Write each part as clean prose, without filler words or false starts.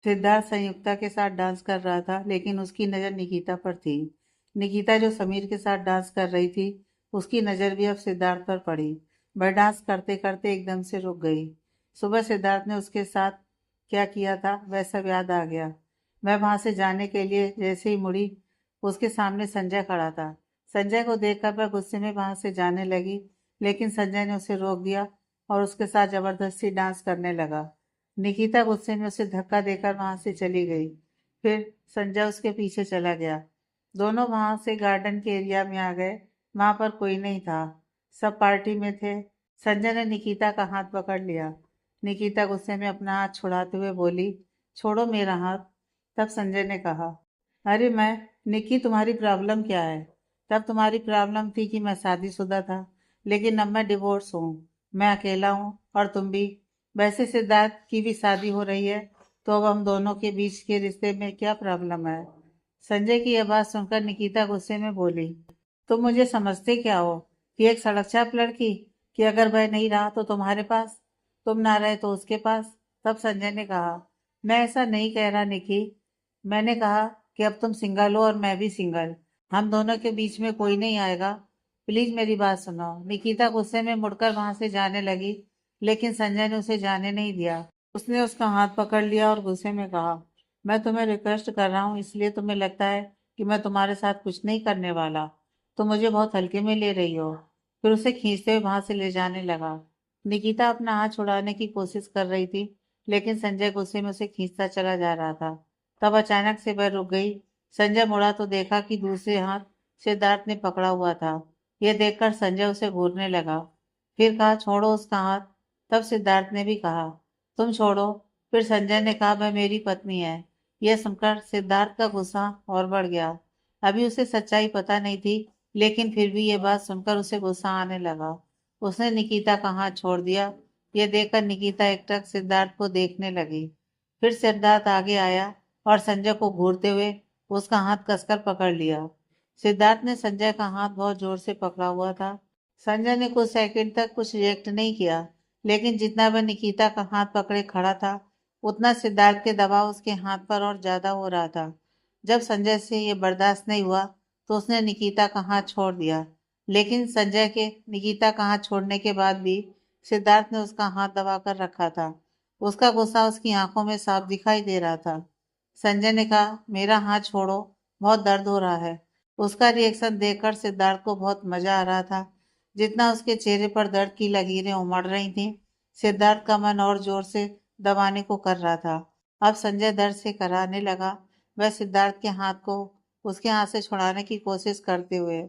सिद्धार्थ संयुक्ता के साथ डांस कर रहा था, लेकिन उसकी नज़र निकिता पर थी। निकिता जो समीर के साथ डांस कर रही थी, उसकी नज़र भी अब सिद्धार्थ पर पड़ी। वह डांस करते करते एकदम से रुक गई। सुबह सिद्धार्थ ने उसके साथ क्या किया था वह सब याद आ गया। वह वहां से जाने के लिए जैसे ही मुड़ी, उसके सामने संजय खड़ा था। संजय को देखकर वह गुस्से में वहां से जाने लगी, लेकिन संजय ने उसे रोक दिया और उसके साथ जबरदस्ती डांस करने लगा। निकिता गुस्से में उसे धक्का देकर वहां से चली गई। फिर संजय उसके पीछे चला गया। दोनों वहां से गार्डन के एरिया में आ गए। वहां पर कोई नहीं था, सब पार्टी में थे। संजय ने निकिता का हाथ पकड़ लिया। निकिता गुस्से में अपना हाथ छुड़ाते हुए बोली, छोड़ो मेरा हाथ। तब संजय ने कहा, अरे मैं निकी, तुम्हारी प्रॉब्लम क्या है? तब तुम्हारी प्रॉब्लम थी कि मैं शादीशुदा था, लेकिन अब मैं डिवोर्स हूँ। मैं अकेला हूँ और तुम भी। वैसे सिद्धार्थ की भी शादी हो रही है, तो अब हम दोनों के बीच के रिश्ते में क्या प्रॉब्लम है? संजय की यह बात सुनकर निकिता गुस्से में बोली, तुम मुझे समझते क्या हो कि एक सड़क छाप लड़की, कि अगर वह नहीं रहा तो तुम्हारे पास, तुम ना रहे तो उसके पास। तब संजय ने कहा, मैं ऐसा नहीं कह रहा निकी। मैंने कहा कि अब तुम सिंगल हो और मैं भी सिंगल। हम दोनों के बीच में कोई नहीं आएगा। प्लीज मेरी बात सुनो। निकिता गुस्से में मुड़कर वहां से जाने लगी, लेकिन संजय ने उसे जाने नहीं दिया। उसने उसका हाथ पकड़ लिया और गुस्से में कहा, मैं तुम्हें रिक्वेस्ट कर रहा हूँ, इसलिए तुम्हें लगता है कि मैं तुम्हारे साथ कुछ नहीं करने वाला। तुम मुझे बहुत हल्के में ले रही हो। फिर उसे खींचते हुए वहां से ले जाने लगा। निकिता अपना हाथ छुड़ाने की कोशिश कर रही थी, लेकिन संजय गुस्से में उसे खींचता चला जा रहा था। तब अचानक से वह रुक गई। संजय मुड़ा तो देखा कि दूसरे हाथ सिद्धार्थ ने पकड़ा हुआ था। यह देखकर संजय उसे घूरने लगा। फिर कहा, छोड़ो उसका हाथ। तब सिद्धार्थ ने भी कहा, तुम छोड़ो। फिर संजय ने कहा, वह मेरी पत्नी है। यह सुनकर सिद्धार्थ का गुस्सा और बढ़ गया। अभी उसे सच्चाई पता नहीं थी, लेकिन फिर भी यह बात सुनकर उसे गुस्सा आने लगा। उसने निकिता का हाथ छोड़ दिया। यह देखकर निकिता एकटक सिद्धार्थ को देखने लगी। फिर सिद्धार्थ आगे आया और संजय को घूरते हुए उसका हाथ कसकर पकड़ लिया। सिद्धार्थ ने संजय का हाथ बहुत जोर से पकड़ा हुआ था। संजय ने कुछ सेकंड तक कुछ रिएक्ट नहीं किया, लेकिन जितना वह निकिता का हाथ पकड़े खड़ा था, उतना सिद्धार्थ के दबाव उसके हाथ पर और ज्यादा हो रहा था। जब संजय से ये बर्दाश्त नहीं हुआ, तो उसने निकिता का हाथ छोड़ दिया। लेकिन संजय के निकिता का हाथ छोड़ने के बाद भी सिद्धार्थ ने उसका हाथ दबाकर रखा था। उसका गुस्सा उसकी आंखों में साफ दिखाई दे रहा था। संजय ने कहा, मेरा हाथ छोड़ो, बहुत दर्द हो रहा है। उसका रिएक्शन देखकर सिद्धार्थ को बहुत मजा आ रहा था। जितना उसके चेहरे पर दर्द की लकीरें उमड़ रही थीं, सिद्धार्थ का मन और जोर से दबाने को कर रहा था। अब संजय दर्द से कराहने लगा। वह सिद्धार्थ के हाथ को उसके हाथ से छुड़ाने की कोशिश करते हुए,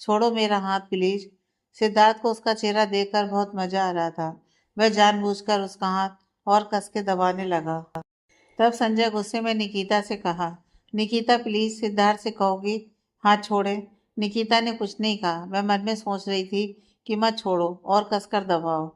छोड़ो मेरा हाथ प्लीज। सिद्धार्थ को उसका चेहरा देखकर बहुत मजा आ रहा था। वह जानबूझकर उसका हाथ और कस के दबाने लगा। तब संजय गुस्से में निकिता से कहा, निकिता प्लीज सिद्धार्थ से कहोगी हाथ छोड़े। निकिता ने कुछ नहीं कहा। वह मन में सोच रही थी कि मत छोड़ो और कसकर दबाओ,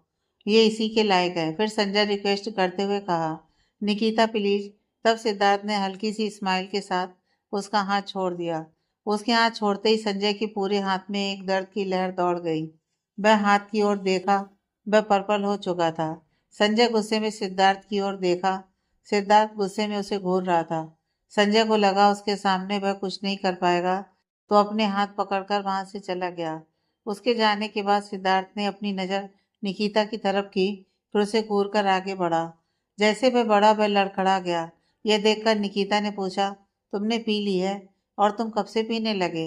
ये इसी के लायक है। फिर संजय रिक्वेस्ट करते हुए कहा, निकिता प्लीज। तब सिद्धार्थ ने हल्की सी स्माइल के साथ उसका हाथ छोड़ दिया। उसके हाथ छोड़ते ही संजय के पूरे हाथ में एक दर्द की लहर दौड़ गई। वह हाथ की ओर देखा, वह पर्पल हो चुका था। संजय गुस्से में सिद्धार्थ की ओर देखा। सिद्धार्थ गुस्से में उसे घूर रहा था। संजय को लगा उसके सामने वह कुछ नहीं कर पाएगा, तो अपने हाथ पकड़कर वहां से चला गया। उसके जाने के बाद सिद्धार्थ ने अपनी नजर निकिता की तरफ की, फिर उसे घूर कर आगे बढ़ा। जैसे वह बढ़ा, वह लड़खड़ा गया। यह देखकर निकिता ने पूछा, तुमने पी ली है? और तुम कब से पीने लगे?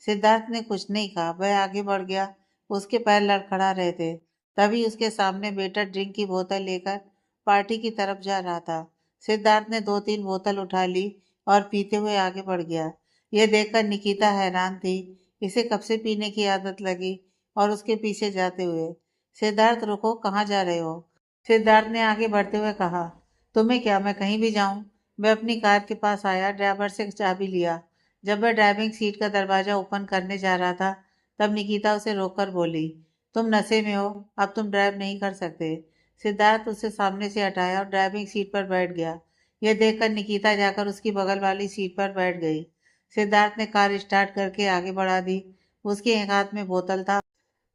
सिद्धार्थ ने कुछ नहीं कहा। वह आगे बढ़ गया। उसके पैर लड़खड़ा रहे थे। तभी उसके सामने वेटर ड्रिंक की बोतल लेकर पार्टी की तरफ जा रहा था। सिद्धार्थ ने दो तीन बोतल उठा ली और पीते हुए आगे बढ़ गया। यह देखकर निकिता हैरान थी। इसे कब से पीने की आदत लगी? और उसके पीछे जाते हुए, सिद्धार्थ रुको, कहाँ जा रहे हो? सिद्धार्थ ने आगे बढ़ते हुए कहा, तुम्हें क्या, मैं कहीं भी जाऊं? वह अपनी कार के पास आया, ड्राइवर से चाबी लिया। जब वह ड्राइविंग सीट का दरवाजा ओपन करने जा रहा था, तब निकिता उसे रोककर बोली, तुम नशे में हो, अब तुम ड्राइव नहीं कर सकते। सिद्धार्थ उसे सामने से हटाया और ड्राइविंग सीट पर बैठ गया। यह देखकर निकिता जाकर उसकी बगल वाली सीट पर बैठ गई। सिद्धार्थ ने कार स्टार्ट करके आगे बढ़ा दी। उसके एक हाथ में बोतल था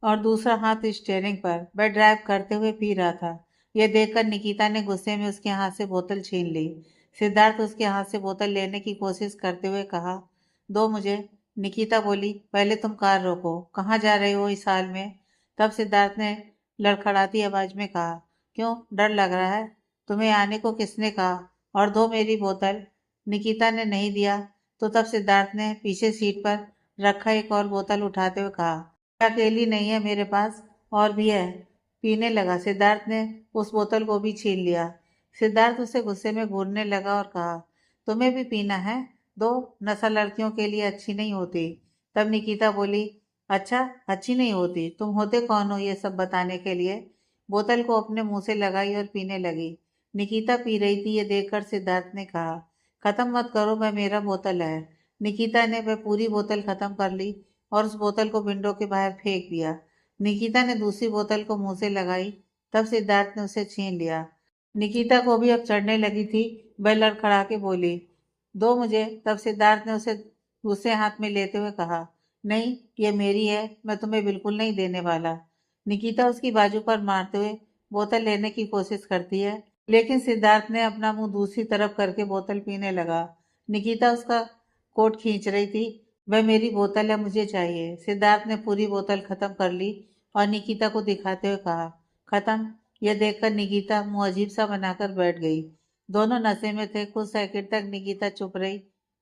और दूसरा हाथ स्टीयरिंग पर। वह ड्राइव करते हुए पी रहा था। यह देखकर निकिता ने गुस्से में उसके हाथ से बोतल छीन ली। सिद्धार्थ उसके हाथ से बोतल लेने की कोशिश करते हुए कहा, दो मुझे। निकिता बोली, पहले तुम कार रोको, कहाँ जा रहे हो इस हाल में? तब सिद्धार्थ ने लड़खड़ाती आवाज में कहा, क्यों, डर लग रहा है? तुम्हें आने को किसने कहा? और दो मेरी बोतल। निकिता ने नहीं दिया तो तब सिद्धार्थ ने पीछे सीट पर रखा एक और बोतल उठाते हुए कहा, अकेली नहीं है मेरे पास, और भी है। पीने लगा। सिद्धार्थ ने उस बोतल को भी छीन लिया। सिद्धार्थ उसे गुस्से में घूरने लगा और कहा, तुम्हें भी पीना है? दो, नशा लड़कियों के लिए अच्छी नहीं होती। तब निकिता बोली, अच्छा, अच्छी नहीं होती? तुम होते कौन हो ये सब बताने के लिए? बोतल को अपने मुंह से लगाई और पीने लगी। निकिता पी रही थी ये देखकर सिद्धार्थ ने कहा, खत्म मत करो, वह मेरा बोतल है। निकिता ने वह पूरी बोतल खत्म कर ली और उस बोतल को विंडो के बाहर फेंक दिया। निकिता ने दूसरी बोतल को मुंह से लगाई, तब सिद्धार्थ ने उसे छीन लिया। निकिता को भी अब चढ़ने लगी थी। वह लड़खड़ा के बोली, दो मुझे। तब सिद्धार्थ ने उसे दूसरे हाथ में लेते हुए कहा, नहीं, ये मेरी है, मैं तुम्हें बिल्कुल नहीं देने वाला। निकिता उसकी बाजू पर मारते हुए बोतल लेने की कोशिश करती है, लेकिन सिद्धार्थ ने अपना मुंह दूसरी तरफ करके बोतल पीने लगा। निकिता उसका कोट खींच रही थी। वह मेरी बोतल है, मुझे चाहिए। सिद्धार्थ ने पूरी बोतल खत्म कर ली और निकिता को दिखाते हुए कहा, खत्म। यह देखकर निकिता मुंह अजीब सा बनाकर बैठ गई। दोनों नशे में थे। कुछ सेकंड तक निकिता चुप रही,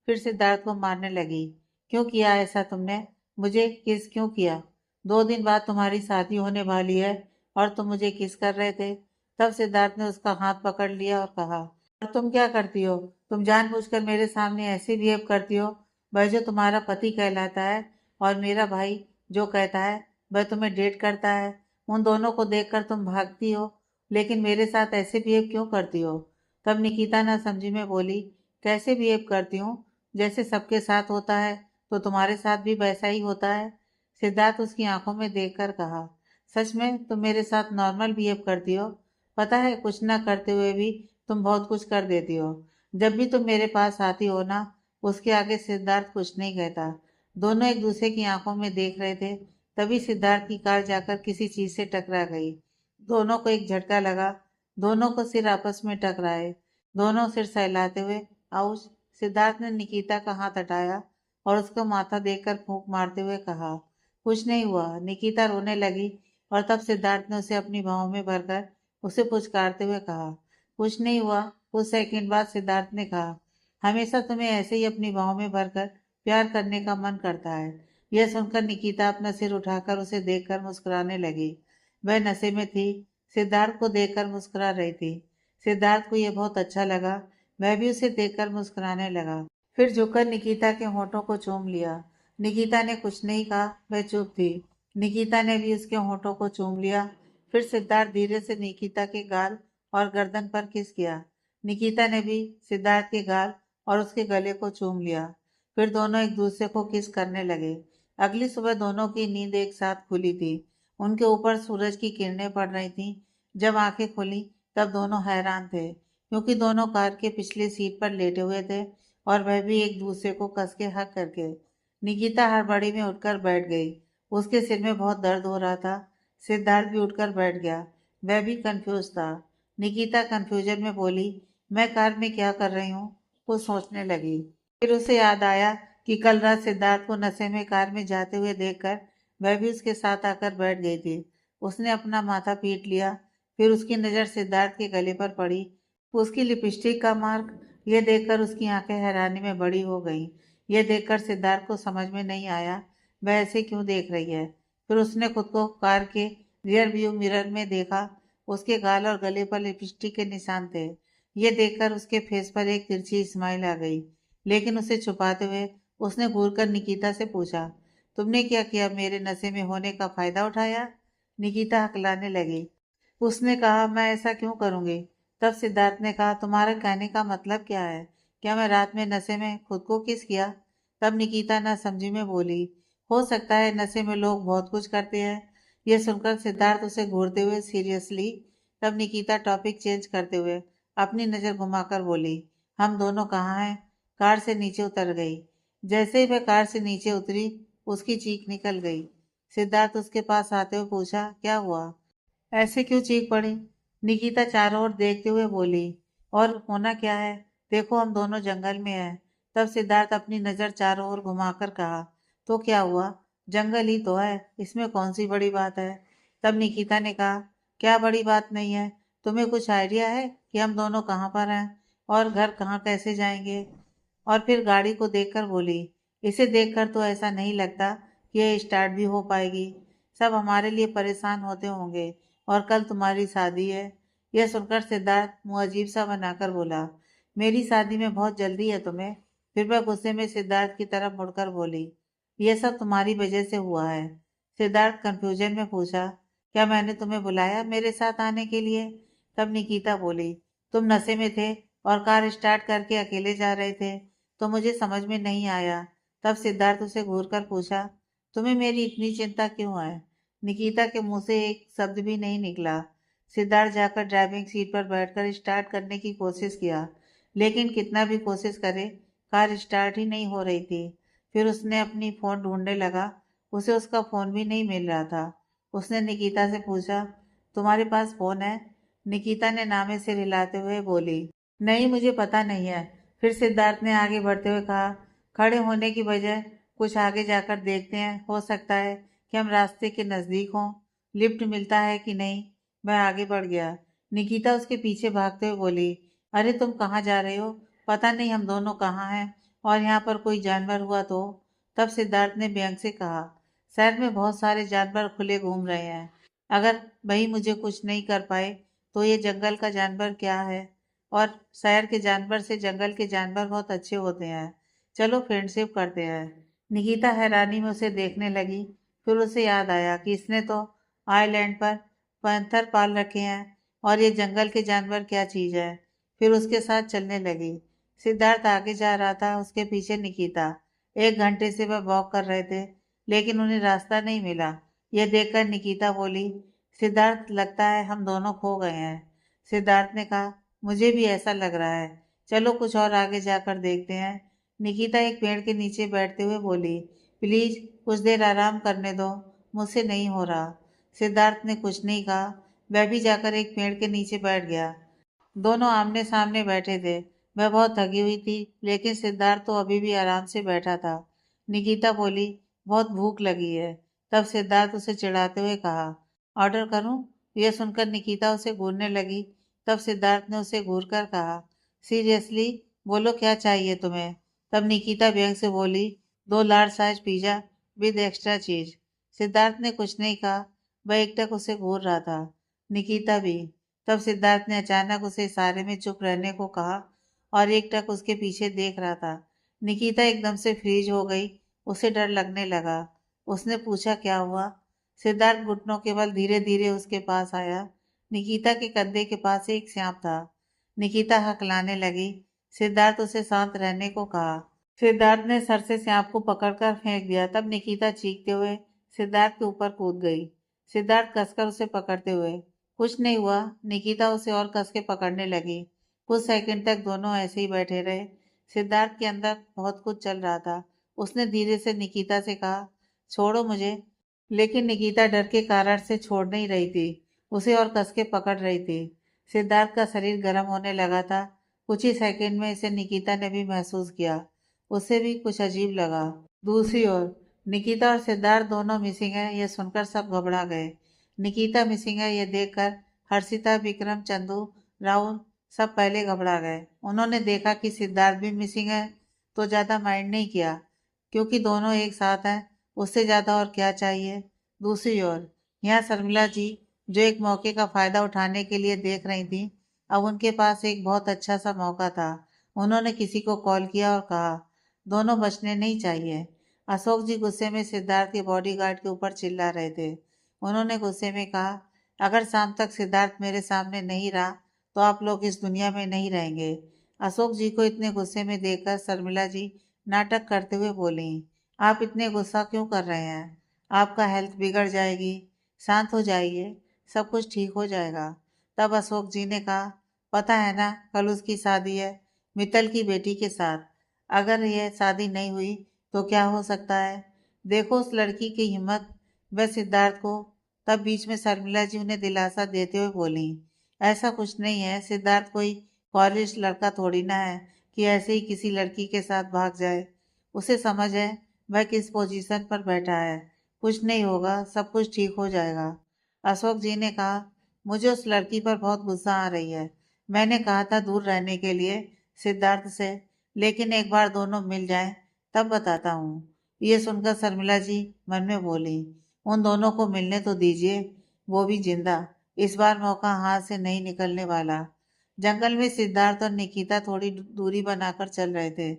फिर सिद्धार्थ को मारने लगी। क्यों किया ऐसा तुमने? मुझे किस क्यों किया? 2 दिन बाद तुम्हारी शादी होने वाली है और तुम मुझे किस कर रहे थे? तब सिद्धार्थ ने उसका हाथ पकड़ लिया और कहा, और तुम क्या करती हो? तुम जानबूझकर मेरे सामने ऐसे बिहेव करती हो। वह जो तुम्हारा पति कहलाता है और मेरा भाई जो कहता है वह तुम्हें डेट करता है, उन दोनों को देखकर तुम भागती हो, लेकिन मेरे साथ ऐसे बिहेव क्यों करती हो? तब निकिता ना समझी में बोली, कैसे बिहेव करती हूँ? जैसे सबके साथ होता है तो तुम्हारे साथ भी वैसा ही होता है। सिद्धार्थ उसकी आंखों में देखकर कहा, सच में तुम मेरे साथ नॉर्मल बिहेव करती हो? पता है, कुछ ना करते हुए भी तुम बहुत कुछ कर देती हो। जब भी तुम मेरे पास आती हो ना, उसके आगे सिद्धार्थ कुछ नहीं कहता। दोनों एक दूसरे की आंखों में देख रहे थे। तभी सिद्धार्थ की कार जाकर किसी चीज से टकरा गई। दोनों को एक झटका लगा। दोनों को सिर आपस में टकराए। दोनों सिर सहलाते हुए, आउच। सिद्धार्थ ने निकिता का हाथ हटाया और उसका माथा देखकर फूंक मारते हुए कहा, कुछ नहीं हुआ। निकिता रोने लगी और तब सिद्धार्थ ने उसे अपनी बाहों में भरकर उसे पुचकारते हुए कहा, कुछ नहीं हुआ। कुछ सेकंड बाद सिद्धार्थ ने कहा, हमेशा तुम्हें ऐसे ही अपनी बाहों में भरकर प्यार करने का मन करता है। यह सुनकर निकिता अपना सिर उठाकर उसे देखकर मुस्कुराने लगी। वह नशे में थी, सिद्धार्थ को देखकर मुस्कुरा रही थी। सिद्धार्थ को यह बहुत अच्छा लगा। वह भी उसे देखकर मुस्कुराने लगा, फिर झुककर निकिता के होठों को चूम लिया। निकिता ने कुछ नहीं कहा, वह चुप थी। निकिता ने भी उसके होठों को चूम लिया। फिर सिद्धार्थ धीरे से निकिता के गाल और गर्दन पर किस किया। निकिता ने भी सिद्धार्थ के गाल और उसके गले को चूम लिया। फिर दोनों एक दूसरे को किस करने लगे। अगली सुबह दोनों की नींद एक साथ खुली थी। उनके ऊपर सूरज की किरणें पड़ रही थीं। जब आंखें खुली तब दोनों हैरान थे, क्योंकि दोनों कार के पिछली सीट पर लेटे हुए थे और वह भी एक दूसरे को कस के हक करके। निकिता हड़बड़ी में उठकर बैठ गई। उसके सिर में बहुत दर्द हो रहा था। सिद्धार्थ भी उठकर बैठ गया। वह भी कंफ्यूज था। निकिता कंफ्यूजन में बोली, मैं कार में क्या कर रही हूँ? वो सोचने लगी। फिर उसे याद आया कि कल रात सिद्धार्थ को नशे में कार में जाते हुए देखकर वह भी उसके साथ आकर बैठ गई थी। उसने अपना माथा पीट लिया। फिर उसकी नज़र सिद्धार्थ के गले पर पड़ी। उसकी लिपस्टिक का मार्क। यह देखकर उसकी आंखें हैरानी में बड़ी हो गईं। यह देखकर सिद्धार्थ को समझ में नहीं आया वह ऐसे क्यों देख रही है। फिर उसने खुद को कार के रियर व्यू मिरर में देखा। उसके गाल और गले पर लिपस्टिक के निशान थे। यह देखकर उसके फेस पर एक तिरछी स्माइल आ गई, लेकिन उसे छुपाते हुए उसने घूरकर निकिता से पूछा, तुमने क्या किया? मेरे नशे में होने का फायदा उठाया? निकिता हकलाने लगी। उसने कहा, मैं ऐसा क्यों करूंगी? तब सिद्धार्थ ने कहा, तुम्हारे कहने का मतलब क्या है? क्या मैं रात में नशे में खुद को किस किया? तब निकिता ना समझी में बोली, हो सकता है, नशे में लोग बहुत कुछ करते हैं। यह सुनकर सिद्धार्थ उसे घूरते हुए सीरियसली। तब निकिता टॉपिक चेंज करते हुए अपनी नजर घुमाकर बोली, हम दोनों कहाँ हैं? कार से नीचे उतर गई। जैसे ही वह कार से नीचे उतरी उसकी चीख निकल गई। सिद्धार्थ उसके पास आते हुए पूछा, क्या हुआ? ऐसे क्यों चीख पड़ी? निकिता चारों ओर देखते हुए बोली, और होना क्या है? देखो हम दोनों जंगल में हैं। तब सिद्धार्थ अपनी नजर चारों ओर घुमाकर कहा, तो क्या हुआ? जंगल ही तो है, इसमें कौन सी बड़ी बात है? तब निकिता ने कहा, क्या बड़ी बात नहीं है? तुम्हें कुछ आइडिया है कि हम दोनों कहाँ पर हैं और घर कहाँ कैसे जाएंगे? और फिर गाड़ी को देखकर बोली, इसे देखकर तो ऐसा नहीं लगता कि यह स्टार्ट भी हो पाएगी। सब हमारे लिए परेशान होते होंगे और कल तुम्हारी शादी है। यह सुनकर सिद्धार्थ मुंह अजीब सा बनाकर बोला, मेरी शादी में बहुत जल्दी है तुम्हें? फिर वह गुस्से में सिद्धार्थ की तरफ मुड़कर बोली, यह सब तुम्हारी वजह से हुआ है। सिद्धार्थ कंफ्यूजन में पूछा, क्या मैंने तुम्हें बुलाया मेरे साथ आने के लिए? तब निकिता बोली, तुम नशे में थे और कार स्टार्ट करके अकेले जा रहे थे, तो मुझे समझ में नहीं आया। तब सिद्धार्थ उसे घूर कर पूछा, तुम्हें मेरी इतनी चिंता क्यों है? निकिता के मुंह से एक शब्द भी नहीं निकला। सिद्धार्थ जाकर ड्राइविंग सीट पर बैठकर स्टार्ट करने की कोशिश किया, लेकिन कितना भी कोशिश करे कार स्टार्ट ही नहीं हो रही थी। फिर उसने अपनी फ़ोन ढूंढने लगा, उसे उसका फ़ोन भी नहीं मिल रहा था। उसने निकिता से पूछा, तुम्हारे पास फ़ोन है? निकिता ने नामे सिर हिलाते हुए बोली, नहीं मुझे पता नहीं है। फिर सिद्धार्थ ने आगे बढ़ते हुए कहा, खड़े होने की बजाय कुछ आगे जाकर देखते हैं, हो सकता है कि हम रास्ते के नज़दीक हों। लिफ्ट मिलता है कि नहीं? मैं आगे बढ़ गया। निकिता उसके पीछे भागते हुए बोली, अरे तुम कहाँ जा रहे हो? पता नहीं हम दोनों कहाँ हैं और यहाँ पर कोई जानवर हुआ तो? तब सिद्धार्थ ने व्यंग से कहा, शहर में बहुत सारे जानवर खुले घूम रहे हैं। अगर वही मुझे कुछ नहीं कर पाए तो ये जंगल का जानवर क्या है? और शहर के जानवर से जंगल के जानवर बहुत अच्छे होते हैं। चलो फ्रेंडशिप करते हैं। निकिता हैरानी में उसे देखने लगी। फिर उसे याद आया कि इसने तो आइलैंड पर पैंथर पाल रखे हैं और ये जंगल के जानवर क्या चीज है। फिर उसके साथ चलने लगी। सिद्धार्थ आगे जा रहा था, उसके पीछे निकिता। 1 घंटे से वह वॉक कर रहे थे, लेकिन उन्हें रास्ता नहीं मिला। यह देखकर निकिता बोली, सिद्धार्थ लगता है हम दोनों खो गए हैं। सिद्धार्थ ने कहा, मुझे भी ऐसा लग रहा है। चलो कुछ और आगे जाकर देखते हैं। निकिता एक पेड़ के नीचे बैठते हुए बोली, प्लीज कुछ देर आराम करने दो, मुझसे नहीं हो रहा। सिद्धार्थ ने कुछ नहीं कहा। वह भी जाकर एक पेड़ के नीचे बैठ गया। दोनों आमने सामने बैठे थे। वह बहुत थकी हुई थी, लेकिन सिद्धार्थ तो अभी भी आराम से बैठा था। निकिता बोली, बहुत भूख लगी है। तब सिद्धार्थ उसे चिढ़ाते हुए कहा, ऑर्डर करूं? यह सुनकर निकिता उसे घूरने लगी। तब सिद्धार्थ ने उसे घूर कर कहा, सीरियसली बोलो क्या चाहिए तुम्हें? तब निकिता व्यंग से बोली, 2 large size pizza with extra चीज। सिद्धार्थ ने कुछ नहीं कहा। वह एकटक उसे घूर रहा था, निकिता भी। तब सिद्धार्थ ने अचानक उसे इशारे में चुप रहने को कहा और एकटक उसके पीछे देख रहा था। निकिता एकदम से फ्रीज हो गई। उसे डर लगने लगा। उसने पूछा, क्या हुआ? सिद्धार्थ घुटनों के बल धीरे धीरे उसके पास आया। निकिता के कंधे के पास एक सांप था। निकिता हकलाने लगी। सिद्धार्थ उसे शांत रहने को कहा। सिद्धार्थ ने सर से सांप को पकड़कर फेंक दिया। तब निकिता चीखते हुए सिद्धार्थ के ऊपर कूद गई। सिद्धार्थ कसकर उसे पकड़ते हुए, कुछ नहीं हुआ। निकिता उसे और कस के पकड़ने लगी। कुछ सेकंड तक दोनों ऐसे ही बैठे रहे। सिद्धार्थ के अंदर बहुत कुछ चल रहा था। उसने धीरे से निकिता से कहा, छोड़ो मुझे। लेकिन निकिता डर के कारण से छोड़ नहीं रही थी, उसे और कस के पकड़ रही थी। सिद्धार्थ का शरीर गर्म होने लगा था। कुछ ही सेकंड में इसे निकिता ने भी महसूस किया। उसे भी कुछ अजीब लगा। दूसरी ओर निकिता और सिद्धार्थ दोनों मिसिंग है, यह सुनकर सब घबरा गए। निकिता मिसिंग है यह देखकर हर्षिता, विक्रम, चंदू, राहुल सब पहले घबरा गए। उन्होंने देखा कि सिद्धार्थ भी मिसिंग है तो ज्यादा माइंड नहीं किया, क्योंकि दोनों एक साथ हैं। उससे ज्यादा और क्या चाहिए। दूसरी ओर यहाँ शर्मिला जी, जो एक मौके का फायदा उठाने के लिए देख रही थी, अब उनके पास एक बहुत अच्छा सा मौका था। उन्होंने किसी को कॉल किया और कहा, दोनों बचने नहीं चाहिए। अशोक जी गुस्से में सिद्धार्थ के बॉडीगार्ड के ऊपर चिल्ला रहे थे। उन्होंने गुस्से में कहा, अगर शाम तक सिद्धार्थ मेरे सामने नहीं रहा तो आप लोग इस दुनिया में नहीं रहेंगे। अशोक जी को इतने गुस्से में देखकर शर्मिला जी नाटक करते हुए बोली, आप इतने गुस्सा क्यों कर रहे हैं? आपका हेल्थ बिगड़ जाएगी। शांत हो जाइए, सब कुछ ठीक हो जाएगा। तब अशोक जी ने कहा, पता है ना कल उसकी शादी है, मित्तल की बेटी के साथ। अगर यह शादी नहीं हुई तो क्या हो सकता है? देखो उस लड़की की हिम्मत। वह सिद्धार्थ को। तब बीच में शर्मिला जी उन्हें दिलासा देते हुए बोली, ऐसा कुछ नहीं है, सिद्धार्थ कोई कॉलेज लड़का थोड़ी ना है। कि ऐसे ही किसी लड़की के साथ भाग जाए। उसे समझ है वह किस पोजीशन पर बैठा है। कुछ नहीं होगा, सब कुछ ठीक हो जाएगा। अशोक जी ने कहा, मुझे उस लड़की पर बहुत गुस्सा आ रही है। मैंने कहा था दूर रहने के लिए सिद्धार्थ से, लेकिन एक बार दोनों मिल जाएं तब बताता हूँ। ये सुनकर शर्मिला जी मन में बोली, उन दोनों को मिलने तो दीजिए, वो भी जिंदा। इस बार मौका हाथ से नहीं निकलने वाला। जंगल में सिद्धार्थ और निकिता थोड़ी दूरी बनाकर चल रहे थे।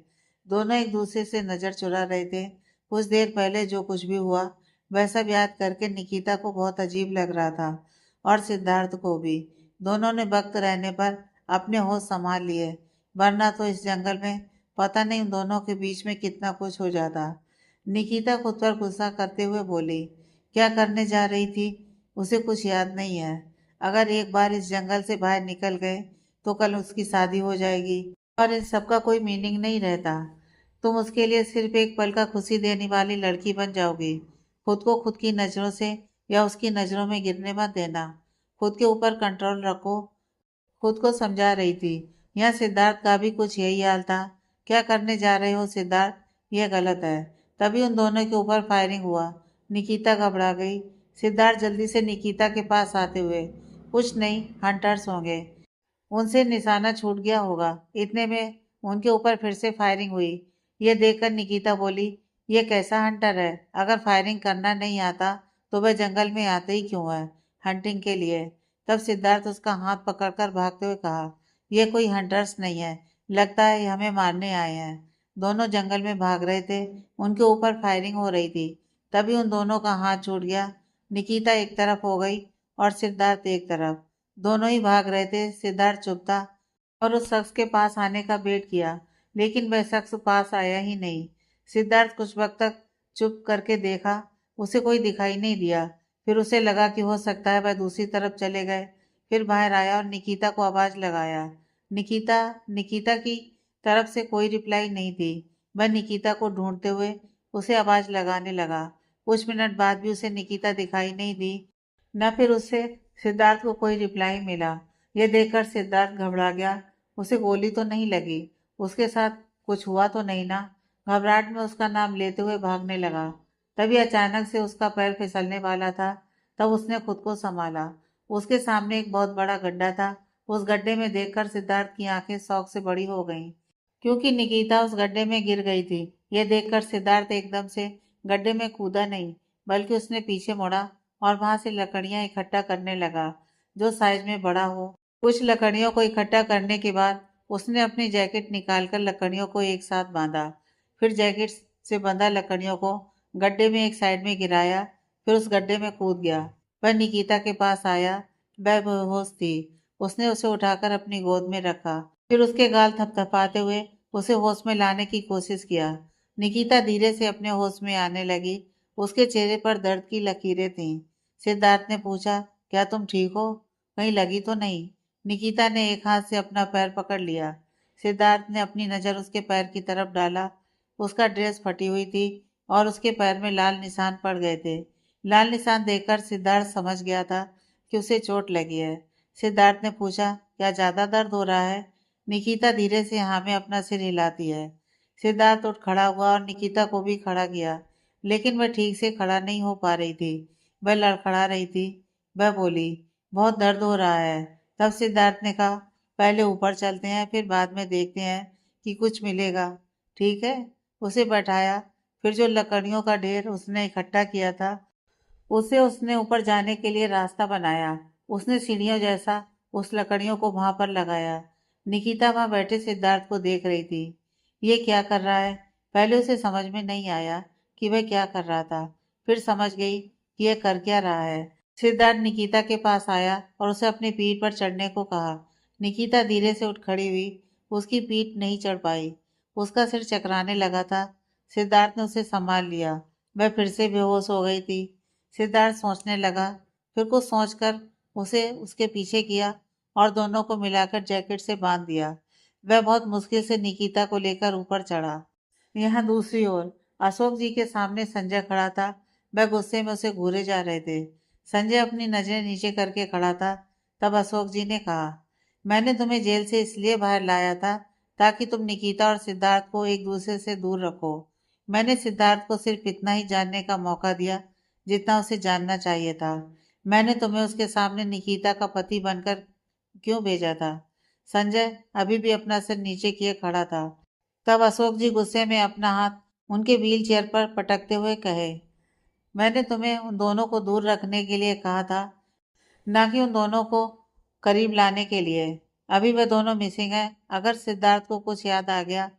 दोनों एक दूसरे से नजर चुरा रहे थे। कुछ देर पहले जो कुछ भी हुआ वह सब याद करके निकिता को बहुत अजीब लग रहा था, और सिद्धार्थ को भी। दोनों ने वक्त रहने पर अपने होश संभाल लिए, वरना तो इस जंगल में पता नहीं उन दोनों के बीच में कितना कुछ हो जाता। निकिता खुद पर गुस्सा करते हुए बोली, क्या करने जा रही थी उसे कुछ याद नहीं है। अगर एक बार इस जंगल से बाहर निकल गए तो कल उसकी शादी हो जाएगी और इन सब का कोई मीनिंग नहीं रहता। तुम उसके लिए सिर्फ एक पल का खुशी देने वाली लड़की बन जाओगी। खुद को खुद की नज़रों से या उसकी नज़रों में गिरने मत देना। खुद के ऊपर कंट्रोल रखो। खुद को समझा रही थी। यहाँ सिद्धार्थ का भी कुछ यही हाल था। क्या करने जा रहे हो सिद्धार्थ, यह गलत है। तभी उन दोनों के ऊपर फायरिंग हुआ। निकिता घबरा गई। सिद्धार्थ जल्दी से निकिता के पास आते हुए, कुछ नहीं, हंटर्स होंगे, उनसे निशाना छूट गया होगा। इतने में उनके ऊपर फिर से फायरिंग हुई। ये देखकर निकिता बोली, ये कैसा हंटर है? अगर फायरिंग करना नहीं आता तो वह जंगल में आते ही क्यों है हंटिंग के लिए? तब सिद्धार्थ उसका हाथ पकड़कर भागते हुए कहा, ये कोई हंटर्स नहीं है, लगता है ये हमें मारने आए हैं। दोनों जंगल में भाग रहे थे, उनके ऊपर फायरिंग हो रही थी। तभी उन दोनों का हाथ छूट गया। निकिता एक तरफ हो गई और सिद्धार्थ एक तरफ। दोनों ही भाग रहे थे। सिद्धार्थ चुप था और उस शख्स के पास आने का वेट किया, लेकिन वह शख्स पास आया ही नहीं। सिद्धार्थ कुछ वक्त तक चुप करके देखा, उसे कोई दिखाई नहीं दिया। फिर उसे लगा कि हो सकता है वह दूसरी तरफ चले गए। फिर बाहर आया और निकिता को आवाज लगाया। निकिता, निकिता की तरफ से कोई रिप्लाई नहीं थी। वह निकिता को ढूंढते हुए उसे आवाज लगाने लगा। कुछ मिनट बाद भी उसे निकिता दिखाई नहीं दी, न फिर उससे सिद्धार्थ को कोई रिप्लाई मिला। यह देखकर सिद्धार्थ घबरा गया। उसे गोली तो नहीं लगी, उसके साथ कुछ हुआ तो नहीं ना? घबराहट में उसका नाम लेते हुए भागने लगा। तभी अचानक से उसका पैर फिसलने वाला था। तब उसने खुद को संभाला। उसके सामने एक बहुत बड़ा गड्ढा था। उस गड्ढे में देखकर सिद्धार्थ की आंखें शौक से बड़ी हो गईं, क्योंकि निकिता उस गड्ढे में गिर गई थी। यह देखकर सिद्धार्थ एकदम से गड्ढे में कूदा नहीं, बल्कि उसने पीछे मुड़ा और वहां से लकड़ियां इकट्ठा करने लगा जो साइज में बड़ा हो। कुछ लकड़ियों को इकट्ठा करने के बाद उसने अपनी जैकेट निकालकर लकड़ियों को एक साथ बांधा। फिर जैकेट से बंधा लकड़ियों को गड्ढे में एक साइड में गिराया। फिर उस गड्ढे में कूद गया। वह निकिता के पास आया। वह बेहोश थी। उसने उसे उठाकर अपनी गोद में रखा। फिर उसके गाल थपथपाते हुए उसे होश में लाने की कोशिश किया। निकिता धीरे से अपने होश में आने लगी। उसके चेहरे पर दर्द की लकीरें थीं। सिद्धार्थ ने पूछा, क्या तुम ठीक हो? कहीं लगी तो नहीं? निकिता ने एक हाथ से अपना पैर पकड़ लिया। सिद्धार्थ ने अपनी नजर उसके पैर की तरफ डाला। उसका ड्रेस फटी हुई थी और उसके पैर में लाल निशान पड़ गए थे। लाल निशान देखकर सिद्धार्थ समझ गया था कि उसे चोट लगी है। सिद्धार्थ ने पूछा, क्या ज्यादा दर्द हो रहा है? निकिता धीरे से हाँ में अपना सिर हिलाती है। सिद्धार्थ उठ खड़ा हुआ और निकिता को भी खड़ा किया, लेकिन वह ठीक से खड़ा नहीं हो पा रही थी। वह लड़खड़ा रही थी। वह बोली, बहुत दर्द हो रहा है। तब सिद्धार्थ ने कहा, पहले ऊपर चलते हैं, फिर बाद में देखते हैं कि कुछ मिलेगा, ठीक है? उसे बैठाया। फिर जो लकड़ियों का ढेर उसने इकट्ठा किया था उसे उसने ऊपर जाने के लिए रास्ता बनाया। उसने सीढ़ियों जैसा उस लकड़ियों को वहां पर लगाया। निकिता वहां बैठे सिद्धार्थ को देख रही थी। ये क्या कर रहा है? पहले उसे समझ में नहीं आया कि वह क्या कर रहा था। फिर समझ गई कि यह कर क्या रहा है। सिद्धार्थ निकिता के पास आया और उसे अपनी पीठ पर चढ़ने को कहा। निकिता धीरे से उठ खड़ी हुई। उसकी पीठ नहीं चढ़ पाई। उसका सिर चकराने लगा था। सिद्धार्थ ने उसे संभाल लिया। वह फिर से बेहोश हो गई थी। सिद्धार्थ सोचने लगा। फिर कुछ सोचकर उसे उसके पीछे किया और दोनों को मिलाकर जैकेट से बांध दिया। वह बहुत मुश्किल से निकिता को लेकर ऊपर चढ़ा। यहाँ दूसरी ओर अशोक जी के सामने संजय खड़ा था। वह गुस्से में उसे घूरे जा रहे थे। संजय अपनी नजरें नीचे करके खड़ा था। तब अशोक जी ने कहा, मैंने तुम्हें जेल से इसलिए बाहर लाया था ताकि तुम निकिता और सिद्धार्थ को एक दूसरे से दूर रखो। मैंने सिद्धार्थ को सिर्फ इतना ही जानने का मौका दिया जितना उसे जानना चाहिए था। मैंने तुम्हें उसके सामने निकिता का पति बनकर क्यों भेजा था? संजय अभी भी अपना सिर नीचे किए खड़ा था। तब अशोक जी गुस्से में अपना हाथ उनके व्हील चेयर पर पटकते हुए कहे, मैंने तुम्हें उन दोनों को दूर रखने के लिए कहा था, ना कि उन दोनों को करीब लाने के लिए। अभी वे दोनों मिसिंग हैं। अगर सिद्धार्थ को कुछ याद आ गया,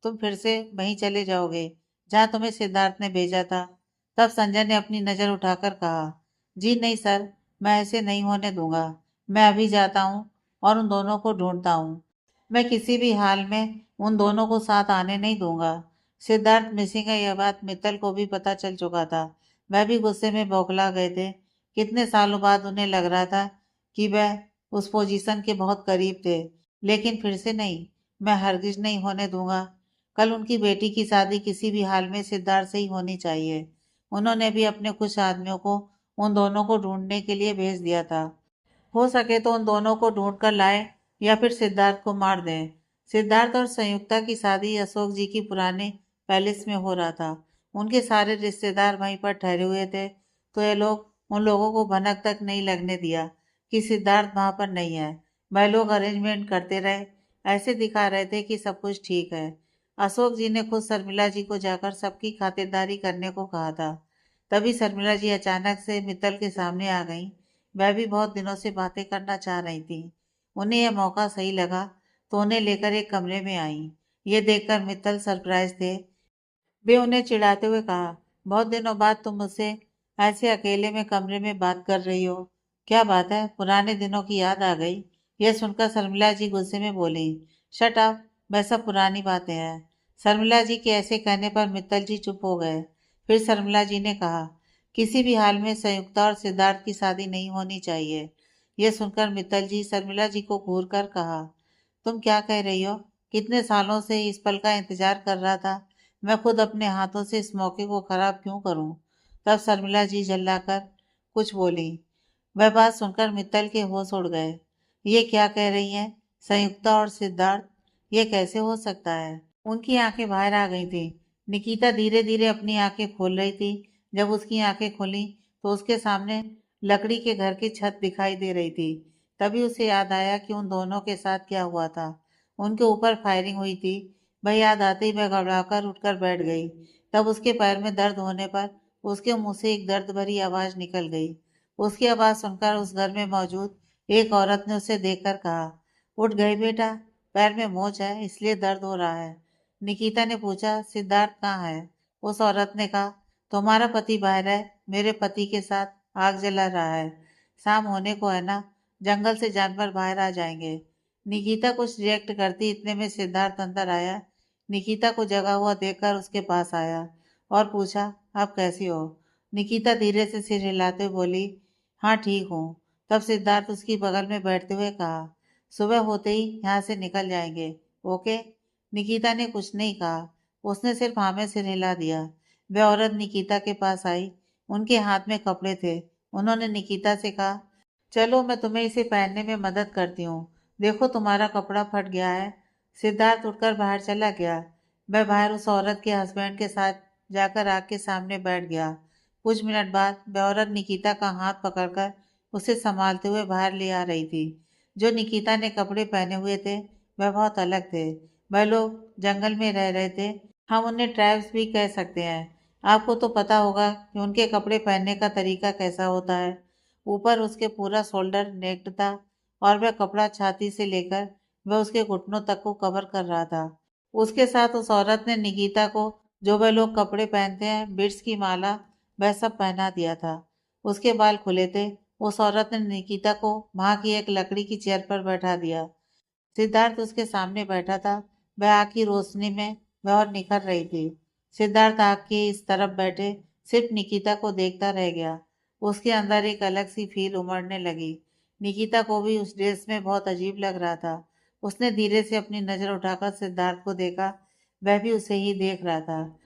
तुम फिर से वहीं चले जाओगे जहां तुम्हें सिद्धार्थ ने भेजा था। तब संजय ने अपनी नजर उठाकर कहा, जी नहीं सर, मैं ऐसे नहीं होने दूंगा। मैं अभी जाता हूँ और उन दोनों को ढूंढता हूँ। मैं किसी भी हाल में उन दोनों को साथ आने नहीं दूंगा। सिद्धार्थ मिसिंग है, यह बात मित्तल को भी पता चल चुका था। वह भी गुस्से में बौखला गए थे। कितने सालों बाद उन्हें लग रहा था कि वह उस पोजीशन के बहुत करीब थे, लेकिन फिर से नहीं, मैं हरगिज नहीं होने दूंगा। कल उनकी बेटी की शादी किसी भी हाल में सिद्धार्थ से ही होनी चाहिए। उन्होंने भी अपने कुछ आदमियों को उन दोनों को ढूंढने के लिए भेज दिया था। हो सके तो उन दोनों को ढूंढ कर लाए या फिर सिद्धार्थ को मार दें। सिद्धार्थ और संयुक्ता की शादी अशोक जी की पुराने पैलेस में हो रहा था। उनके सारे रिश्तेदार वहीं पर ठहरे हुए थे, तो ये लोग उन लोगों को भनक तक नहीं लगने दिया कि सिद्धार्थ वहां पर नहीं है। वह लोग अरेंजमेंट करते रहे, ऐसे दिखा रहे थे कि सब कुछ ठीक है। अशोक जी ने खुद शर्मिला जी को जाकर सबकी खातिरदारी करने को कहा था। तभी शर्मिला जी अचानक से मित्तल के सामने आ गईं। वह भी बहुत दिनों से बातें करना चाह रही थी। उन्हें यह मौका सही लगा तो उन्हें लेकर एक कमरे में आईं। ये देखकर मित्तल सरप्राइज थे। वे उन्हें चिढ़ाते हुए कहा, बहुत दिनों बाद तुम मुझसे ऐसे अकेले में कमरे में बात कर रही हो। क्या बात है, पुराने दिनों की याद आ गई? यह सुनकर शर्मिला जी गुस्से में बोली, शट अप, वह सब पुरानी बातें हैं। शर्मिला जी के ऐसे कहने पर मित्तल जी चुप हो गए। फिर शर्मिला जी ने कहा, किसी भी हाल में संयुक्ता और सिद्धार्थ की शादी नहीं होनी चाहिए। यह सुनकर मित्तल जी शर्मिला जी को घूर कर कहा, तुम क्या कह रही हो? कितने सालों से इस पल का इंतजार कर रहा था। मैं खुद अपने हाथों से इस मौके को खराब क्यों करूं? तब शर्मिला जी झल्लाकर कुछ बोली। वह बात सुनकर मित्तल के होश उड़ गए। ये क्या कह रही हैं? संयुक्ता और सिद्धार्थ? ये कैसे हो सकता है? उनकी आंखें बाहर आ गई थी। निकिता धीरे धीरे अपनी आंखें खोल रही थी। जब उसकी आंखें खुली तो उसके सामने लकड़ी के घर की छत दिखाई दे रही थी। तभी उसे याद आया कि उन दोनों के साथ क्या हुआ था। उनके ऊपर फायरिंग हुई थी। वह याद आते ही वह घबराकर उठकर बैठ गई। तब उसके पैर में दर्द होने पर उसके मुंह से एक दर्द भरी आवाज निकल गई। उसकी आवाज सुनकर उस घर में मौजूद एक औरत ने उसे देखकर कहा, उठ गई बेटा, पैर में मोच है इसलिए दर्द हो रहा है। निकिता ने पूछा, सिद्धार्थ कहाँ है? उस औरत ने कहा, तुम्हारा पति बाहर है, मेरे पति के साथ आग जला रहा है। शाम होने को है ना, जंगल से जानवर बाहर आ जाएंगे। निकिता कुछ रिएक्ट करती इतने में सिद्धार्थ अंदर आया। निकिता को जगा हुआ देखकर उसके पास आया और पूछा, आप कैसी हो? निकिता धीरे से सिर हिलाते हुए बोली, हाँ ठीक हूँ। तब सिद्धार्थ उसकी बगल में बैठते हुए कहा, सुबह होते ही यहाँ से निकल जाएंगे, ओके? निकिता ने कुछ नहीं कहा, उसने सिर्फ हाँ में सिर हिला दिया। वह औरत निकिता के पास आई। उनके हाथ में कपड़े थे। उन्होंने निकिता से कहा, चलो मैं तुम्हें इसे पहनने में मदद करती हूँ। देखो तुम्हारा कपड़ा फट गया है। सिद्धार्थ उठकर बाहर चला गया। वह बाहर उस औरत के हस्बैंड के साथ जाकर आग के सामने बैठ गया। कुछ मिनट बाद वह औरत निकिता का हाथ पकड़कर उसे संभालते हुए बाहर ले आ रही थी। जो निकिता ने कपड़े पहने हुए थे वह बहुत अलग थे। वह लोग जंगल में रह रहे थे। हम उन्हें ट्राइब्स भी कह सकते हैं। आपको तो पता होगा कि उनके कपड़े पहनने का तरीका कैसा होता है। ऊपर उसके पूरा शोल्डर नेक्ड था और वह कपड़ा छाती से लेकर वह उसके घुटनों तक को कवर कर रहा था। उसके साथ उस औरत ने निकिता को जो वह लोग कपड़े पहनते हैं, बिट्स की माला, वह सब पहना दिया था। उसके बाल खुले थे। उस औरत ने निकिता को वहां की एक लकड़ी की चेयर पर बैठा दिया। सिद्धार्थ उसके सामने बैठा था। वह आग की रोशनी में वह और निखर रही थी। सिद्धार्थ आग के इस तरफ बैठे सिर्फ निकिता को देखता रह गया। उसके अंदर एक अलग सी फील उमड़ने लगी। निकिता को भी उस ड्रेस में बहुत अजीब लग रहा था। उसने धीरे से अपनी नजर उठाकर सिद्धार्थ को देखा। वह भी उसे ही देख रहा था।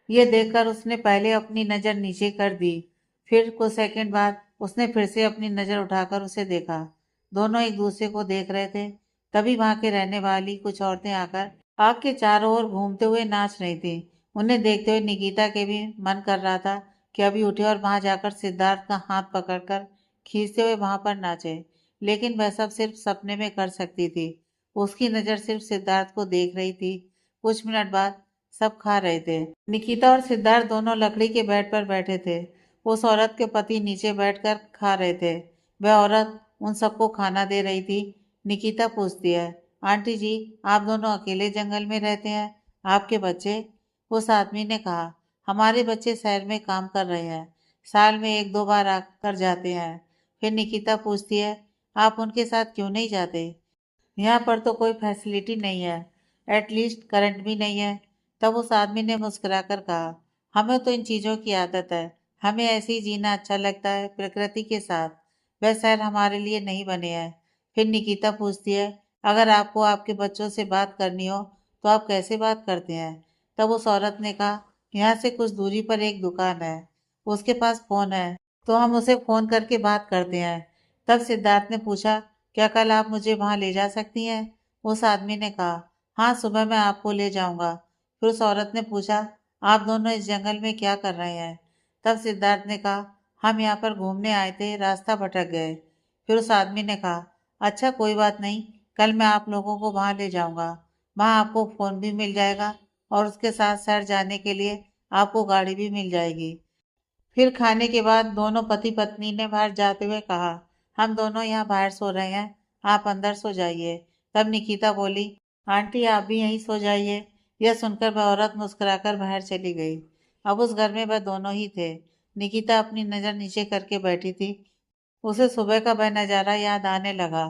ये देखकर उसने पहले अपनी नजर नीचे कर दी। फिर कुछ सेकंड बाद उसने फिर से अपनी नजर उठाकर उसे देखा। दोनों एक दूसरे को देख रहे थे। तभी वहां के रहने वाली कुछ औरतें आकर आग के चारों ओर घूमते हुए नाच रही थी। उन्हें देखते हुए निकिता के भी मन कर रहा था कि अभी उठे और वहां जाकर सिद्धार्थ का हाथ पकड़कर खींचते हुए वहां पर नाचे, लेकिन वह सब सिर्फ सपने में कर सकती थी। उसकी नजर सिर्फ सिद्धार्थ को देख रही थी। कुछ मिनट बाद सब खा रहे थे। निकिता और सिद्धार्थ दोनों लकड़ी के बेड पर बैठे थे। उस औरत के पति नीचे बैठकर खा रहे थे। वह औरत उन सबको खाना दे रही थी। निकिता पूछती है, आंटी जी, आप दोनों अकेले जंगल में रहते हैं? आपके बच्चे? उस आदमी ने कहा, हमारे बच्चे शहर में काम कर रहे हैं, साल में एक दो बार आकर जाते हैं। फिर निकिता पूछती है, आप उनके साथ क्यों नहीं जाते? यहाँ पर तो कोई फैसिलिटी नहीं है, एटलीस्ट करंट भी नहीं है। तब उस आदमी ने मुस्कुराकर कहा, हमें तो इन चीज़ों की आदत है, हमें ऐसे ही जीना अच्छा लगता है प्रकृति के साथ। वह शहर हमारे लिए नहीं बने हैं। फिर निकिता पूछती है, अगर आपको आपके बच्चों से बात करनी हो तो आप कैसे बात करते हैं? तब उस औरत ने कहा, यहाँ से कुछ दूरी पर एक दुकान है, उसके पास फोन है, तो हम उसे फोन करके बात करते हैं। तब सिद्धार्थ ने पूछा, क्या कल आप मुझे वहां ले जा सकती हैं? उस आदमी ने कहा, हाँ, सुबह मैं आपको ले जाऊंगा। फिर उस औरत ने पूछा, आप दोनों इस जंगल में क्या कर रहे हैं? तब सिद्धार्थ ने कहा, हम यहाँ पर घूमने आए थे, रास्ता भटक गए। फिर उस आदमी ने कहा, अच्छा कोई बात नहीं, कल मैं आप लोगों को वहां ले जाऊंगा। वहां आपको फोन भी मिल जाएगा और उसके साथ शहर जाने के लिए आपको गाड़ी भी मिल जाएगी। फिर खाने के बाद दोनों पति पत्नी ने बाहर जाते हुए कहा, हम दोनों यहाँ बाहर सो रहे हैं, आप अंदर सो जाइए। तब निकिता बोली, आंटी आप भी यहीं सो जाइए। यह सुनकर वह औरत मुस्कुराकर बाहर चली गई। अब उस घर में वह दोनों ही थे। निकिता अपनी नजर नीचे करके बैठी थी। उसे सुबह का वह नजारा याद आने लगा।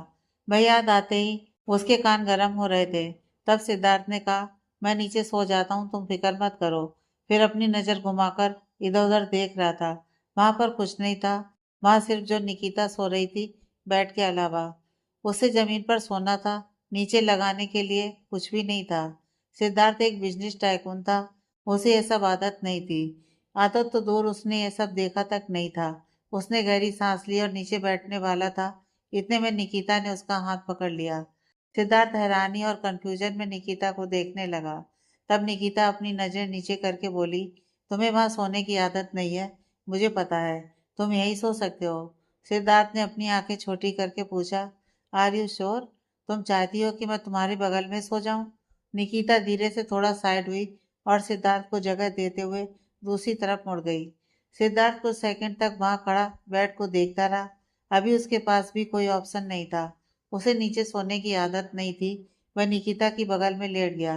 वह याद आते ही उसके कान गर्म हो रहे थे। तब सिद्धार्थ ने कहा, मैं नीचे सो जाता हूँ, तुम फिक्र मत करो। फिर अपनी नजर घुमाकर इधर उधर देख रहा था। वहां पर कुछ नहीं था। वहां सिर्फ जो निकिता सो रही थी, बेड के अलावा। उसे जमीन पर सोना था, नीचे लगाने के लिए कुछ भी नहीं था। सिद्धार्थ एक बिजनेस टाइकून था, उसे यह सब आदत नहीं थी। आदत तो दूर, उसने यह सब देखा तक नहीं था। उसने गहरी सांस ली और नीचे बैठने वाला था। इतने में निकिता ने उसका हाथ पकड़ लिया। सिद्धार्थ हैरानी और कंफ्यूजन में निकिता को देखने लगा। तब निकिता अपनी नजर नीचे करके बोली, तुम्हें वहां सोने की आदत नहीं है, मुझे पता है, तुम यहीं सो सकते हो। सिद्धार्थ ने अपनी आंखें छोटी करके पूछा, आर यू श्योर? तुम चाहती हो कि मैं तुम्हारे बगल में सो जाऊं? निकिता धीरे से थोड़ा साइड हुई और सिद्धार्थ को जगह देते हुए दूसरी तरफ मुड़ गई। सिद्धार्थ कुछ सेकंड तक वहां खड़ा बेड को देखता रहा। अभी उसके पास भी कोई ऑप्शन नहीं था। उसे नीचे सोने की आदत नहीं थी। वह निकिता की बगल में लेट गया।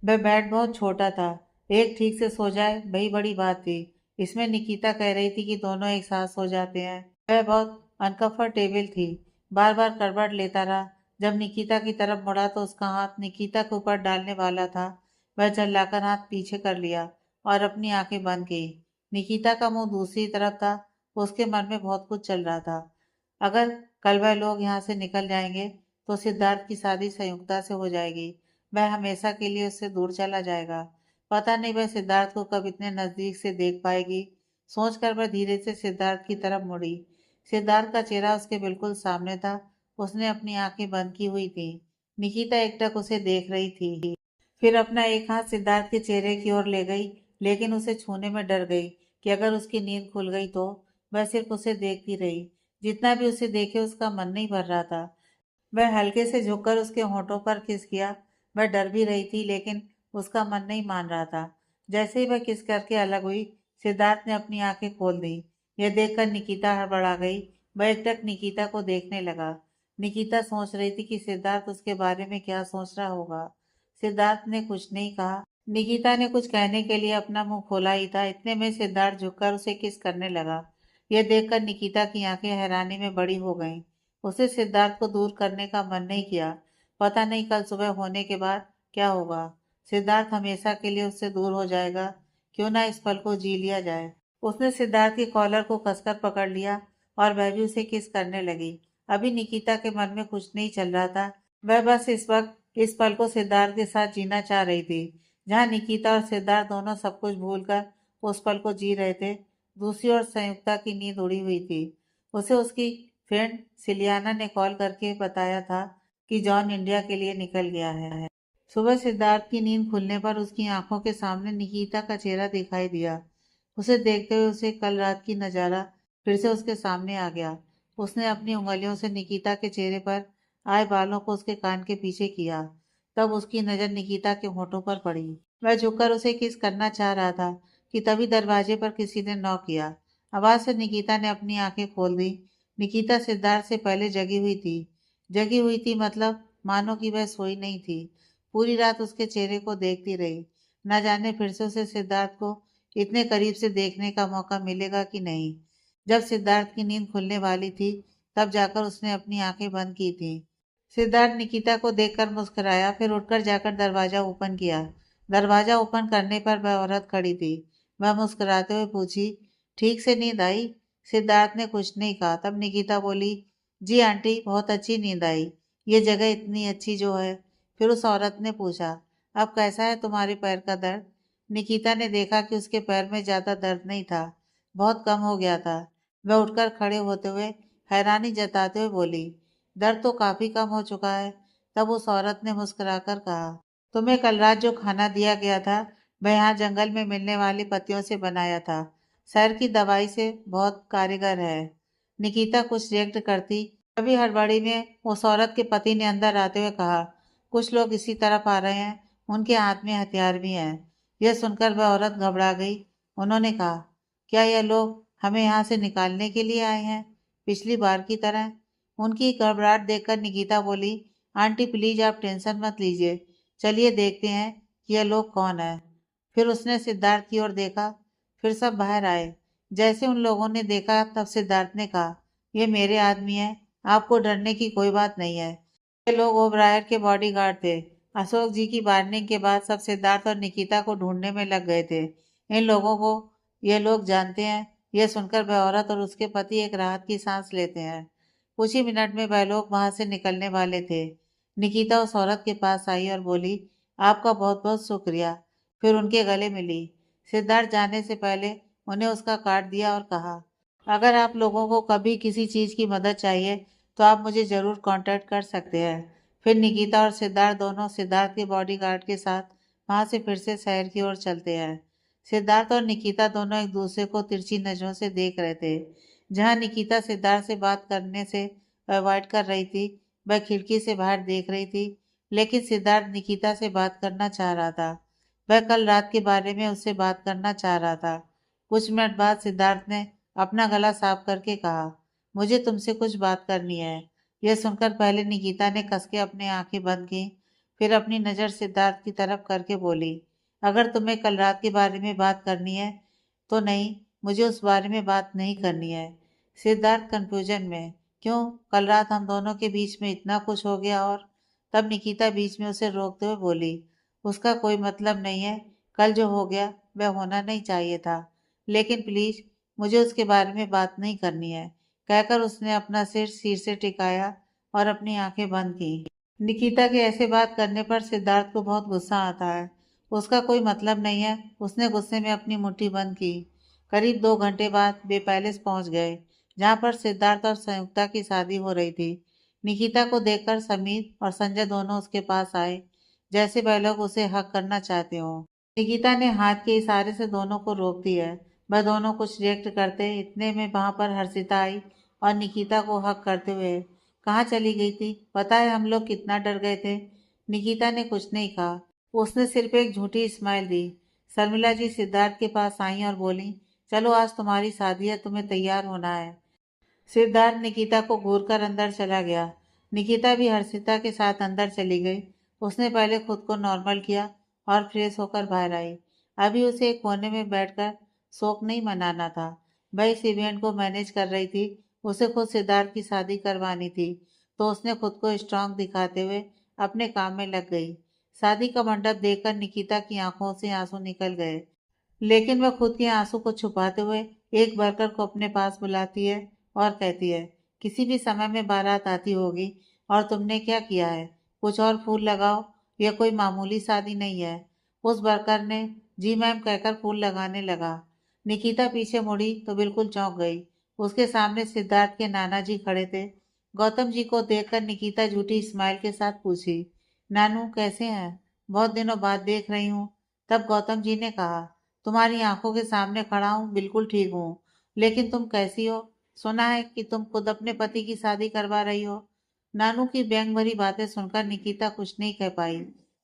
वह बेड बहुत छोटा था। एक ठीक से सो जाए वही बड़ी बात थी। इसमें निकिता कह रही थी कि दोनों एक साथ सो जाते हैं। वह बहुत अनकंफर्टेबल थी। बार बार करवट लेता रहा। जब निकिता की तरफ मुड़ा तो उसका हाथ निकिता के ऊपर डालने वाला था। वह झल्लाकर हाथ पीछे कर लिया और अपनी आंखें बंद की। निकिता का मुंह दूसरी तरफ था। उसके मन में बहुत कुछ चल रहा था। अगर कल वह लोग यहाँ से निकल जाएंगे तो सिद्धार्थ की शादी संयुक्ता से हो जाएगी। वह हमेशा के लिए उससे दूर चला जाएगा। पता नहीं वह सिद्धार्थ को कब इतने नजदीक से देख पाएगी। सोचकर वह धीरे से सिद्धार्थ की तरफ मुड़ी। सिद्धार्थ का चेहरा उसके बिल्कुल सामने था। उसने अपनी आंखें बंद की हुई थी। निकिता एकटक उसे देख रही थी। फिर अपना एक हाथ सिद्धार्थ के चेहरे की ओर ले गई, लेकिन उसे छूने में डर गई कि अगर उसकी नींद खुल गई तो। वह सिर्फ उसे देखती रही। जितना भी उसे देखे उसका मन नहीं भर रहा था। वह हल्के से झुककर उसके होठों पर किस किया। वह डर भी रही थी, लेकिन उसका मन नहीं मान रहा था। जैसे ही वह किस करके अलग हुई, सिद्धार्थ ने अपनी आंखें खोल दी। यह देखकर निकिता हड़बड़ा गई। वह एकटक निकिता को देखने लगा। निकिता सोच रही थी कि सिद्धार्थ उसके बारे में क्या सोच रहा होगा। सिद्धार्थ ने कुछ नहीं कहा। निकिता ने कुछ कहने के लिए अपना मुंह खोला ही था, इतने में सिद्धार्थ झुककर उसे किस करने लगा। यह देखकर निकिता की आंखें हैरानी में बड़ी हो गईं। उसे सिद्धार्थ को दूर करने का मन नहीं किया। पता नहीं कल सुबह होने के बाद क्या होगा। सिद्धार्थ हमेशा के लिए उससे दूर हो जाएगा। क्यों ना इस पल को जी लिया जाए। उसने सिद्धार्थ की कॉलर को कसकर पकड़ लिया और वह भी उसे किस करने लगी। अभी निकिता के मन में कुछ नहीं चल रहा था। वह बस इस वक्त इस पल को सिद्धार्थ के साथ जीना चाह रही थी, जहाँ निकिता और सिद्धार्थ दोनों सब कुछ भूलकर उस पल को जी रहे थे। दूसरी ओर संयुक्ता की नींद उड़ी हुई थी। उसे उसकी फ्रेंड सिलियाना ने कॉल करके बताया था कि जॉन इंडिया के लिए निकल गया है। सुबह सिद्धार्थ की नींद खुलने पर उसकी आंखों के सामने निकिता का चेहरा दिखाई दिया। उसे देखते हुए उसे कल रात की नजारा फिर से उसके सामने आ गया। उसने अपनी उंगलियों से निकिता के चेहरे पर आए बालों को उसके कान के पीछे किया। तब उसकी नजर निकिता के होठों पर पड़ी। वह झुककर उसे किस करना चाह रहा था कि तभी दरवाजे पर किसी ने नॉक किया। आवाज से निकिता ने अपनी आंखें खोल दी। निकिता सिद्धार्थ से पहले जगी हुई थी। जगी हुई थी मतलब मानो कि वह सोई नहीं थी। पूरी रात उसके चेहरे को देखती रही। न जाने फिर से उसे सिद्धार्थ को इतने करीब से देखने का मौका मिलेगा कि नहीं। जब सिद्धार्थ की नींद खुलने वाली थी तब जाकर उसने अपनी आंखें बंद की थी। सिद्धार्थ निकिता को देखकर मुस्कुराया, फिर उठकर जाकर दरवाजा ओपन किया। दरवाजा ओपन करने पर वह औरत खड़ी थी। वह मुस्कुराते हुए पूछी, ठीक से नींद आई? सिद्धार्थ ने कुछ नहीं कहा। तब निकिता बोली, जी आंटी, बहुत अच्छी नींद आई। ये जगह इतनी अच्छी जो है। फिर उस औरत ने पूछा, अब कैसा है तुम्हारे पैर का दर्द? निकिता ने देखा कि उसके पैर में ज्यादा दर्द नहीं था, बहुत कम हो गया था। वह उठकर खड़े होते हुए हैरानी जताते हुए बोली, दर्द तो काफी कम हो चुका है। तब उस औरत ने मुस्कुराकर कहा, तुम्हें कल रात जो खाना दिया गया था वह यहाँ जंगल में मिलने वाली पत्तियों से बनाया था। शहर की दवाई से बहुत कारीगर है। निकिता कुछ रिएक्ट करती, तभी हड़बड़ी में उस औरत के पति ने अंदर आते हुए कहा, कुछ लोग इसी तरफ आ रहे हैं, उनके हाथ में हथियार भी हैं। यह सुनकर वह औरत घबरा गई। उन्होंने कहा, क्या यह लोग हमें यहाँ से निकालने के लिए आए हैं, पिछली बार की तरह? उनकी घबराहट देखकर निकिता बोली, आंटी प्लीज आप टेंशन मत लीजिए, चलिए देखते हैं कि यह लोग कौन है। फिर उसने सिद्धार्थ की ओर देखा। फिर सब बाहर आए। जैसे उन लोगों ने देखा तब सिद्धार्थ ने कहा, ये मेरे आदमी हैं, आपको डरने की कोई बात नहीं है। ये लोग ओबरायर के बॉडीगार्ड थे। अशोक जी की वार्निंग के बाद सब सिद्धार्थ और निकिता को ढूंढने में लग गए थे। इन लोगों को ये लोग जानते हैं। यह सुनकर वह औरत और उसके पति एक राहत की सांस लेते हैं। कुछ ही मिनट में वह लोग वहां से निकलने वाले थे। निकिता उस औरत के पास आई और बोली, आपका बहुत बहुत शुक्रिया। फिर उनके गले मिली। सिद्धार्थ जाने से पहले उन्हें उसका कार्ड दिया और कहा, अगर आप लोगों को कभी किसी चीज़ की मदद चाहिए तो आप मुझे ज़रूर कांटेक्ट कर सकते हैं। फिर निकिता और सिद्धार्थ दोनों सिद्धार्थ के बॉडीगार्ड के साथ वहां से फिर से शहर की ओर चलते हैं। सिद्धार्थ और निकिता दोनों एक दूसरे को तिरछी नजरों से देख रहे थे। जहां निकिता सिद्धार्थ से बात करने से अवॉइड कर रही थी, वह खिड़की से बाहर देख रही थी। लेकिन सिद्धार्थ निकिता से बात करना चाह रहा था। वह कल रात के बारे में उससे बात करना चाह रहा था। कुछ मिनट बाद सिद्धार्थ ने अपना गला साफ करके कहा, मुझे तुमसे कुछ बात करनी है। यह सुनकर पहले निकिता ने कस के अपनी आंखें बंद की, फिर अपनी नज़र सिद्धार्थ की तरफ करके बोली, अगर तुम्हें कल रात के बारे में बात करनी है तो नहीं, मुझे उस बारे में बात नहीं करनी है। सिद्धार्थ कंफ्यूजन में, क्यों? कल रात हम दोनों के बीच में इतना कुछ हो गया और तब निकिता बीच में उसे रोकते हुए बोली, उसका कोई मतलब नहीं है। कल जो हो गया वह होना नहीं चाहिए था, लेकिन प्लीज मुझे उसके बारे में बात नहीं करनी है। कहकर उसने अपना सिर से टिकाया और अपनी आंखें बंद की। निकिता के ऐसे बात करने पर सिद्धार्थ को बहुत गुस्सा आता है। उसका कोई मतलब नहीं है। उसने गुस्से में अपनी मुट्ठी बंद की। करीब 2 घंटे बाद वे पैलेस पहुंच गए, जहां पर सिद्धार्थ और संयुक्ता की शादी हो रही थी। निकिता को देखकर समीर और संजय दोनों उसके पास आए, जैसे वह लोग उसे हक करना चाहते हो। निकिता ने हाथ के इशारे से दोनों को रोक दिया। वह दोनों कुछ रिएक्ट करते, इतने में वहां पर हर्षिता आई और निकिता को हक करते हुए, कहाँ चली गई थी? पता है हम लोग कितना डर गए थे। निकिता ने कुछ नहीं कहा। उसने सिर्फ एक झूठी स्माइल दी। शर्मिला जी सिद्धार्थ के पास आई और बोली, चलो आज तुम्हारी शादी है, तुम्हें तैयार होना है। सिद्धार्थ निकिता को घूर कर अंदर चला गया। निकिता भी हर्षिता के साथ अंदर चली गई। उसने पहले खुद को नॉर्मल किया और फ्रेश होकर बाहर आई। अभी उसे एक कोने में बैठकर शोक नहीं मनाना था। वह इस इवेंट को मैनेज कर रही थी। उसे खुद सिद्धार्थ की शादी करवानी थी, तो उसने खुद को स्ट्रांग दिखाते हुए अपने काम में लग गई। शादी का मंडप देखकर निकिता की आंखों से आंसू निकल गए, लेकिन वह खुद के आंसू को छुपाते हुए एक वर्कर को अपने पास बुलाती है और कहती है, किसी भी समय में बारात आती होगी और तुमने क्या किया है? कुछ और फूल लगाओ, यह कोई मामूली शादी नहीं है। उस वर्कर ने जी मैम कहकर फूल लगाने लगा। निकिता पीछे मुड़ी तो बिल्कुल चौंक गई। उसके सामने सिद्धार्थ के नाना जी खड़े थे। गौतम जी को देखकर निकिता झूठी स्माइल के साथ पूछी, नानू कैसे हैं? बहुत दिनों बाद देख रही हूँ। तब गौतम जी ने कहा, तुम्हारी आंखों के सामने खड़ा हूँ, बिल्कुल ठीक हूँ। लेकिन तुम कैसी हो? सुना है कि तुम खुद अपने पति की शादी करवा रही हो। नानू की व्यंग भरी बातें सुनकर निकिता कुछ नहीं कह पाई।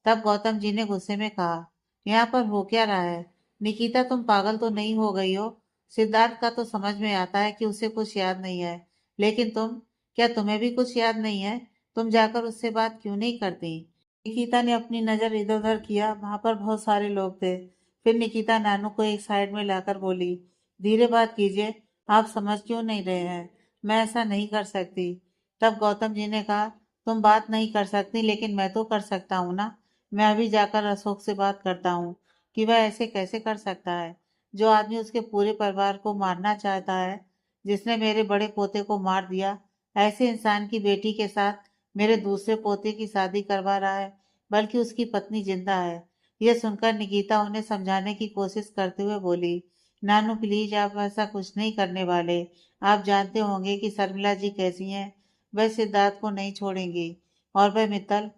तब गौतम जी ने गुस्से में कहा, यहाँ पर हो क्या रहा है? निकिता, तुम पागल तो नहीं हो गई हो? सिद्धार्थ का तो समझ में आता है कि उसे कुछ याद नहीं है, लेकिन तुम, क्या तुम्हें भी कुछ याद नहीं है? तुम जाकर उससे बात क्यों नहीं करती? निकिता ने अपनी नजर इधर उधर किया, वहां पर बहुत सारे लोग थे। फिर निकिता नानू को एक साइड में लाकर बोली, धीरे बात कीजिए, आप समझ क्यों नहीं रहे हैं? मैं ऐसा नहीं कर सकती। तब गौतम जी ने कहा, तुम बात नहीं कर सकती, लेकिन मैं तो कर सकता हूँ ना। मैं अभी जाकर अशोक से बात करता हूँ कि वह ऐसे कैसे कर सकता है। जो आदमी उसके पूरे परिवार को मारना चाहता है, जिसने मेरे बड़े पोते को मार दिया, ऐसे इंसान की बेटी के साथ मेरे दूसरे पोते की शादी करवा रहा है, बल्कि उसकी पत्नी जिंदा है। यह सुनकर निकिता उन्हें समझाने की कोशिश करते हुए बोली, नानू प्लीज, आप ऐसा कुछ नहीं करने वाले। आप जानते होंगे कि शर्मिला जी कैसी हैं। वह सिद्धार्थ को नहीं छोड़ेंगी। और वह मित्तल।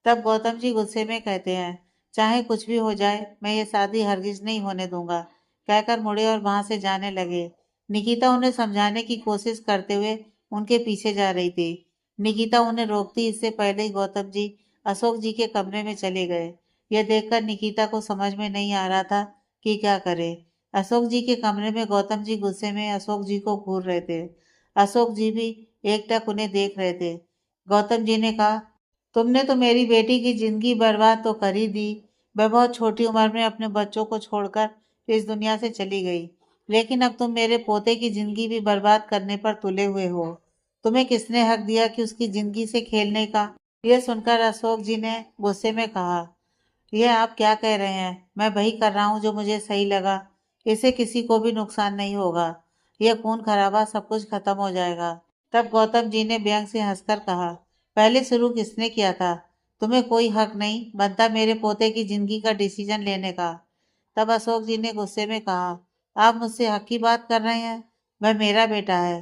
तब गौतम जी गुस्से में कहते हैं, चाहे कुछ भी हो जाए, मैं ये शादी हरगिज नहीं होने दूंगा। कहकर मुड़े और वहां से जाने लगे। निकिता उन्हें समझाने की कोशिश करते हुए उनके पीछे जा रही थी। निकिता उन्हें रोकती इससे पहले ही गौतम जी अशोक जी के कमरे में चले गए। यह देखकर निकिता को समझ में नहीं आ रहा था कि क्या करे। अशोक जी के कमरे में गौतम जी गुस्से में अशोक जी को घूर रहे थे। अशोक जी भी एकटक उन्हें देख रहे थे। गौतम जी ने कहा, तुमने तो मेरी बेटी की जिंदगी बर्बाद तो कर ही दी। वह बहुत छोटी उम्र में अपने बच्चों को छोड़कर इस दुनिया से चली गई, लेकिन अब तुम मेरे पोते की जिंदगी भी बर्बाद करने पर तुले हुए हो। तुम्हें किसने हक दिया कि उसकी जिंदगी से खेलने का? यह सुनकर अशोक जी ने गुस्से में कहा, यह आप क्या कह रहे हैं? मैं वही कर रहा हूँ जो मुझे सही लगा। इससे किसी को भी नुकसान नहीं होगा। यह खून खराबा सब कुछ खत्म हो जाएगा। तब गौतम जी ने व्यंग से हंसकर कहा, पहले शुरू किसने किया था? तुम्हें कोई हक नहीं बनता मेरे पोते की जिंदगी का डिसीजन लेने का। तब अशोक जी ने गुस्से में कहा, आप मुझसे हक की बात कर रहे हैं? वह मेरा बेटा है।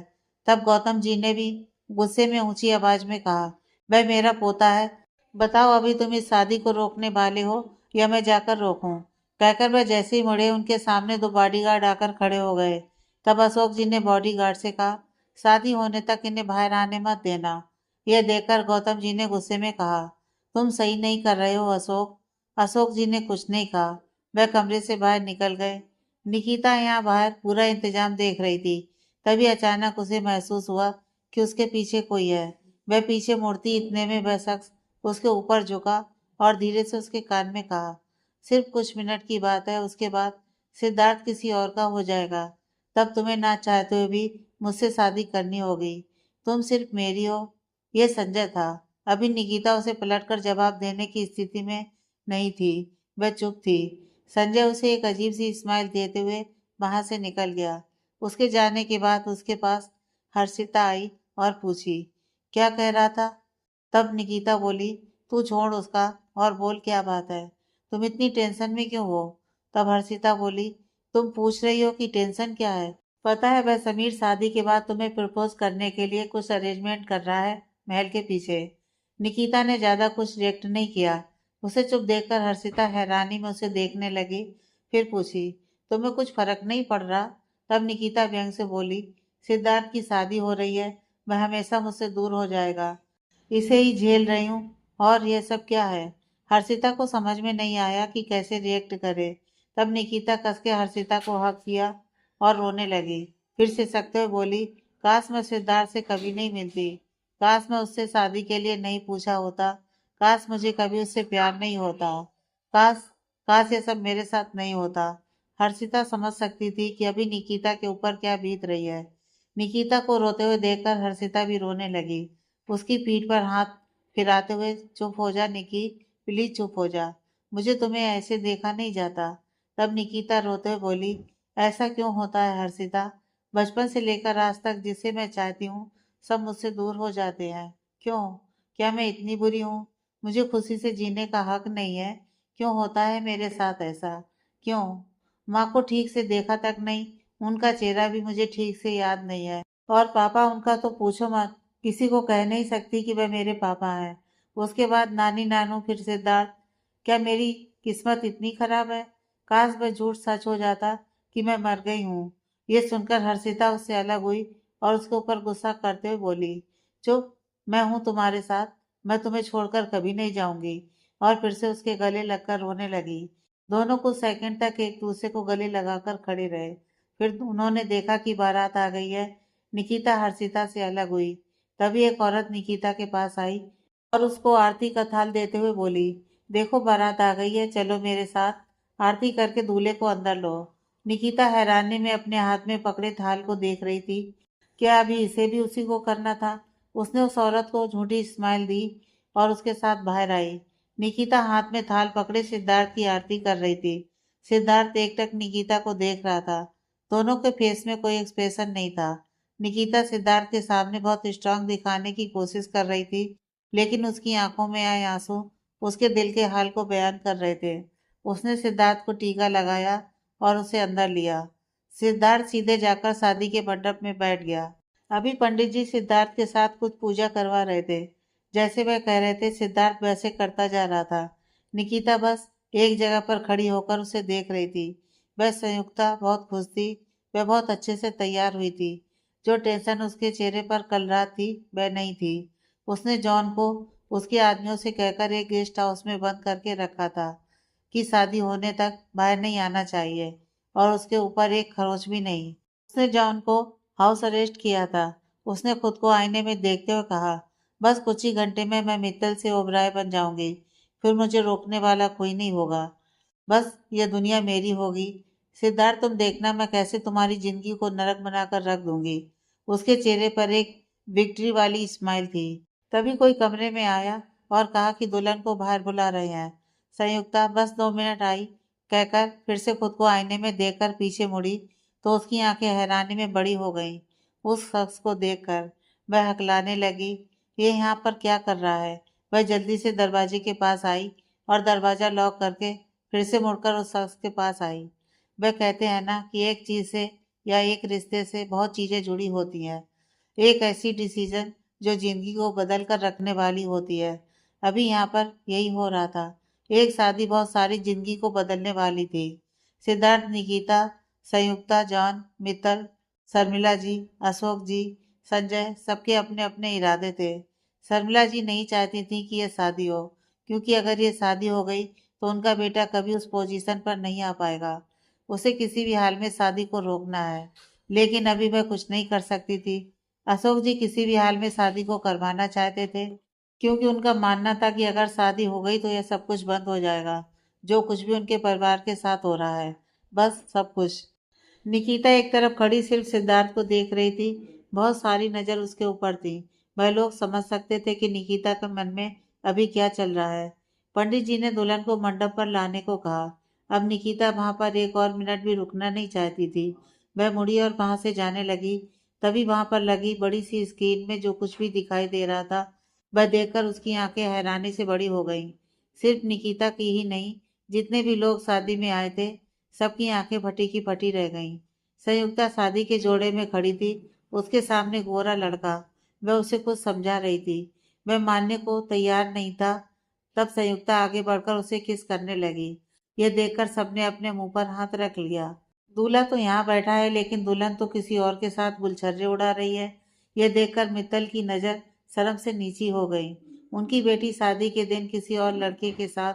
तब गौतम जी ने भी गुस्से में ऊंची आवाज में कहा, वह मेरा पोता है। बताओ, अभी तुम इस शादी को रोकने वाले हो या मैं जाकर रोकूं? कहकर वह जैसे ही मुड़े, उनके सामने दो बॉडीगार्ड आकर खड़े हो गए। तब अशोक जी ने बॉडीगार्ड से कहा, शादी होने तक इन्हें बाहर आने मत देना। यह देखकर गौतम जी ने गुस्से में कहा, तुम सही नहीं कर रहे हो अशोक। अशोक जी ने कुछ नहीं कहा। वह कमरे से बाहर निकल गए। निकिता यहाँ बाहर पूरा इंतजाम देख रही थी। तभी अचानक उसे महसूस हुआ कि उसके पीछे कोई है। वह पीछे मुड़ती, इतने में वह शख्स उसके ऊपर झुका और धीरे से उसके कान में कहा, सिर्फ कुछ मिनट की बात है, उसके बाद सिद्धार्थ किसी और का हो जाएगा। तब तुम्हें ना चाहते हुए भी मुझसे शादी करनी होगी। तुम सिर्फ मेरी हो। यह संजय था। अभी निकिता उसे पलटकर जवाब देने की स्थिति में नहीं थी। वह चुप थी। संजय उसे एक अजीब सी स्माइल देते हुए वहां से निकल गया। उसके जाने के बाद उसके पास हर्षिता आई और पूछी, क्या कह रहा था? तब निकिता बोली, तू छोड़ उसका और बोल, क्या बात है? तुम इतनी टेंशन में क्यों हो? तब हर्षिता बोली, तुम पूछ रही हो कि टेंशन क्या है? पता है, वह समीर शादी के बाद तुम्हें प्रपोज करने के लिए कुछ अरेंजमेंट कर रहा है महल के पीछे। निकिता ने ज्यादा कुछ रिएक्ट नहीं किया। उसे चुप देखकर हर्षिता हैरानी में उसे देखने लगी। फिर पूछी, तुम्हें कुछ फर्क नहीं पड़ रहा? तब निकिता व्यंग से बोली, सिद्धार्थ की शादी हो रही है, वह हमेशा मुझसे दूर हो जाएगा। इसे ही झेल रही हूँ। और यह सब क्या है? हर्षिता को समझ में नहीं आया कि कैसे रिएक्ट करे। तब निकिता कस के हर्षिता को हक किया और रोने लगी। फिर सिसकते हुए बोली, काश मैं सिद्धार्थ से कभी नहीं मिलती। काश मैं उससे शादी के लिए नहीं पूछा होता। काश मुझे कभी उससे प्यार नहीं होता। काश, काश ये सब मेरे साथ नहीं होता। हर्षिता समझ सकती थी कि अभी निकिता के ऊपर क्या बीत रही है। निकिता को रोते हुए देखकर हर्षिता भी रोने लगी। उसकी पीठ पर हाथ फिराते हुए, चुप हो जा निकी, प्लीज चुप हो जा। मुझे तुम्हें ऐसे देखा नहीं जाता। तब निकिता रोते हुए बोली, ऐसा क्यों होता है हर्षिता? बचपन से लेकर आज तक जिसे मैं चाहती हूँ, सब मुझसे दूर हो जाते हैं। क्यों? क्या मैं इतनी बुरी हूँ? मुझे खुशी से जीने का हक नहीं है? क्यों होता है मेरे साथ ऐसा? क्यों? माँ को ठीक से देखा तक नहीं, उनका चेहरा भी मुझे ठीक से याद नहीं है। और पापा, उनका तो पूछो मत। किसी को कह नहीं सकती कि वह मेरे पापा हैं। उसके बाद नानी नानू, फिर सिद्धार्थ। क्या मेरी किस्मत इतनी खराब है? काश वह झूठ सच हो जाता कि मैं मर गई हूँ। ये सुनकर हर्षिता उससे अलग हुई और उसके ऊपर गुस्सा करते हुए बोली, चुप, मैं हूँ तुम्हारे साथ, मैं तुम्हें छोड़कर कभी नहीं जाऊंगी। और फिर से उसके गले लगकर रोने लगी। दोनों कुछ सेकंड तक एक दूसरे को गले लगाकर खड़े रहे। फिर उन्होंने देखा कि बारात आ गई है। निकिता हर्षिता से अलग हुई। तभी एक औरत निकिता के पास आई और उसको आरती का थाल देते हुए बोली, देखो बारात आ गई है, चलो मेरे साथ। आरती करके दूल्हे को अंदर लो। निकिता हैरानी में अपने हाथ में पकड़े थाल को देख रही थी। क्या अभी इसे भी उसी को करना था? उसने उस औरत को झूठी स्माइल दी और उसके साथ बाहर आई। निकिता हाथ में थाल पकड़े सिद्धार्थ की आरती कर रही थी। सिद्धार्थ एकटक निकिता को देख रहा था। दोनों के फेस में कोई एक्सप्रेशन नहीं था। निकिता सिद्धार्थ के सामने बहुत स्ट्रांग दिखाने की कोशिश कर रही थी, लेकिन उसकी आंखों में आए आंसू उसके दिल के हाल को बयान कर रहे थे। उसने सिद्धार्थ को टीका लगाया और उसे अंदर लिया। सिद्धार्थ सीधे जाकर शादी के मंडप में बैठ गया। अभी पंडित जी सिद्धार्थ के साथ कुछ पूजा करवा रहे थे। जैसे वह कह रहे थे सिद्धार्थ वैसे करता जा रहा था। निकिता बस एक जगह पर खड़ी होकर उसे देख रही थी। वह संयुक्ता बहुत खुश थी। वह बहुत अच्छे से तैयार हुई थी। जो टेंशन उसके चेहरे पर कल रात थी वह नहीं थी। उसने जॉन को उसके आदमियों से कहकर एक गेस्ट हाउस में बंद करके रखा था कि शादी होने तक बाहर नहीं आना चाहिए, और उसके ऊपर एक खरोच भी नहीं। उसने जॉन को हाउस अरेस्ट किया था। उसने खुद को आईने में देखते हुए कहा, बस कुछ ही घंटे में मैं मित्तल से ओबराय बन जाऊंगी। फिर मुझे रोकने वाला कोई नहीं होगा। बस ये दुनिया मेरी होगी। सिद्धार्थ, तुम देखना मैं कैसे तुम्हारी जिंदगी को नरक बनाकर रख दूंगी। उसके चेहरे पर एक विक्ट्री वाली स्माइल थी। तभी कोई कमरे में आया और कहा कि दुल्हन को बाहर बुला रहे हैं। संयुक्ता बस 2 मिनट आई कहकर फिर से खुद को आईने में देखकर पीछे मुड़ी तो उसकी आंखें हैरानी में बड़ी हो गईं। उस शख्स को देखकर वह हकलाने लगी, ये यहाँ पर क्या कर रहा है? वह जल्दी से दरवाजे के पास आई और दरवाजा लॉक करके फिर से मुड़कर उस शख्स के पास आई। वह कहते हैं ना कि एक चीज से या एक रिश्ते से बहुत चीजें जुड़ी होती हैं। एक ऐसी डिसीजन जो जिंदगी को बदल कर रखने वाली होती है। अभी यहाँ पर यही हो रहा था। एक शादी बहुत सारी जिंदगी को बदलने वाली थी। सिद्धार्थ, निकिता, संयुक्ता, जॉन, मित्तल, शर्मिला जी, अशोक जी, संजय, सबके अपने अपने इरादे थे। शर्मिला जी नहीं चाहती थी कि यह शादी हो, क्योंकि अगर ये शादी हो गई तो उनका बेटा कभी उस पोजीशन पर नहीं आ पाएगा। उसे किसी भी हाल में शादी को रोकना है, लेकिन अभी वह कुछ नहीं कर सकती थी। अशोक जी किसी भी हाल में शादी को करवाना चाहते थे, क्योंकि उनका मानना था कि अगर शादी हो गई तो यह सब कुछ बंद हो जाएगा, जो कुछ भी उनके परिवार के साथ हो रहा है, बस सब कुछ। निकिता एक तरफ खड़ी सिर्फ सिद्धार्थ को देख रही थी। बहुत सारी नजर उसके ऊपर थी। वह लोग समझ सकते थे कि निकिता के मन में अभी क्या चल रहा है। पंडित जी ने दुल्हन को मंडप पर लाने को कहा। अब निकिता वहां पर एक और मिनट भी रुकना नहीं चाहती थी। वह मुड़ी और वहां से जाने लगी। तभी वहां पर लगी बड़ी सी स्क्रीन में जो कुछ भी दिखाई दे रहा था वह देखकर उसकी आंखें हैरानी से बड़ी हो गईं। सिर्फ निकिता की ही नहीं, जितने भी लोग शादी में आए थे सबकी आंखें फटी की फटी रह गईं। संयुक्ता शादी के जोड़े में खड़ी थी। उसके सामने गोरा लड़का। वह उसे कुछ समझा रही थी। वह मानने को तैयार नहीं था। तब संयुक्ता आगे बढ़कर उसे किस करने लगी। यह देखकर सबने अपने मुंह पर हाथ रख लिया। दूल्हा तो यहाँ बैठा है, लेकिन दुल्हन तो किसी और के साथ गुलछर्रे उड़ा रही है। यह देखकर मित्तल की नजर शर्म से नीची हो गई। उनकी बेटी शादी के दिन किसी और लड़के के साथ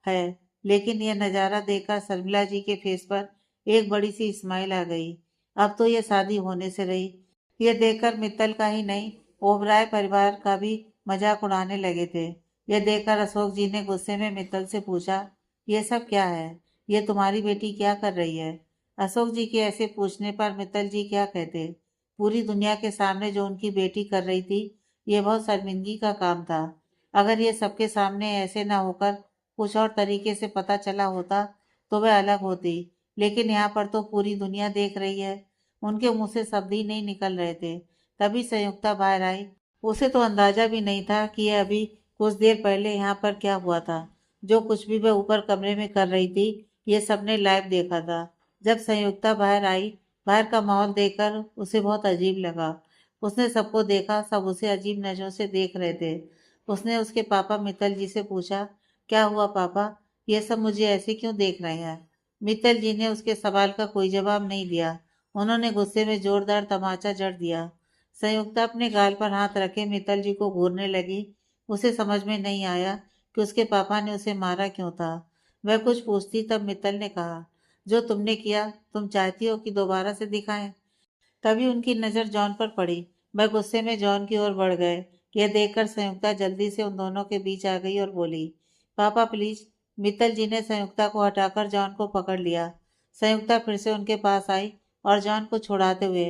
है, लेकिन यह नज़ारा देखकर शर्मिला जी के फेस पर एक बड़ी सी स्माइल आ गई। अब तो यह शादी होने से रही। यह देखकर मित्तल का ही नहीं, ओबराय परिवार का भी मजाक उड़ाने लगे थे। यह देखकर अशोक जी ने गुस्से में मित्तल से पूछा, यह सब क्या है? यह तुम्हारी बेटी क्या कर रही है? अशोक जी के ऐसे पूछने पर मित्तल जी क्या कहते? पूरी दुनिया के सामने जो उनकी बेटी कर रही थी, यह बहुत शर्मिंदगी का काम था। अगर ये सबके सामने ऐसे ना होकर कुछ और तरीके से पता चला होता तो वह अलग होती, लेकिन यहाँ पर तो पूरी दुनिया देख रही है। उनके मुंह से शब्द ही नहीं निकल रहे थे। तभी संयुक्ता बाहर आई। उसे तो अंदाजा भी नहीं था कि यह अभी कुछ देर पहले यहाँ पर क्या हुआ था। जो कुछ भी वह ऊपर कमरे में कर रही थी ये सबने लाइव देखा था। जब संयुक्ता बाहर आई, बाहर का माहौल देखकर उसे बहुत अजीब लगा। उसने सबको देखा, सब उसे अजीब नजरों से देख रहे थे। उसने उसके पापा मित्तल जी से पूछा, क्या हुआ पापा? ये सब मुझे ऐसे क्यों देख रहे हैं? मित्तल जी ने उसके सवाल का कोई जवाब नहीं दिया। उन्होंने गुस्से में जोरदार तमाचा जड़ दिया। संयुक्ता अपने गाल पर हाथ रखे मित्तल जी को घूरने लगी। उसे समझ में नहीं आया कि उसके पापा ने उसे मारा क्यों था। वह कुछ पूछती तब मित्तल ने कहा, जो तुमने किया तुम चाहती हो कि दोबारा से दिखाएं? तभी उनकी नजर जॉन पर पड़ी। वह गुस्से में जॉन की ओर बढ़ गए। यह देखकर संयुक्ता जल्दी से उन दोनों के बीच आ गई और बोली, पापा प्लीज। मित्तल जी ने संयुक्ता को हटाकर जॉन को पकड़ लिया। संयुक्ता फिर से उनके पास आई और जॉन को छुड़ाते हुए,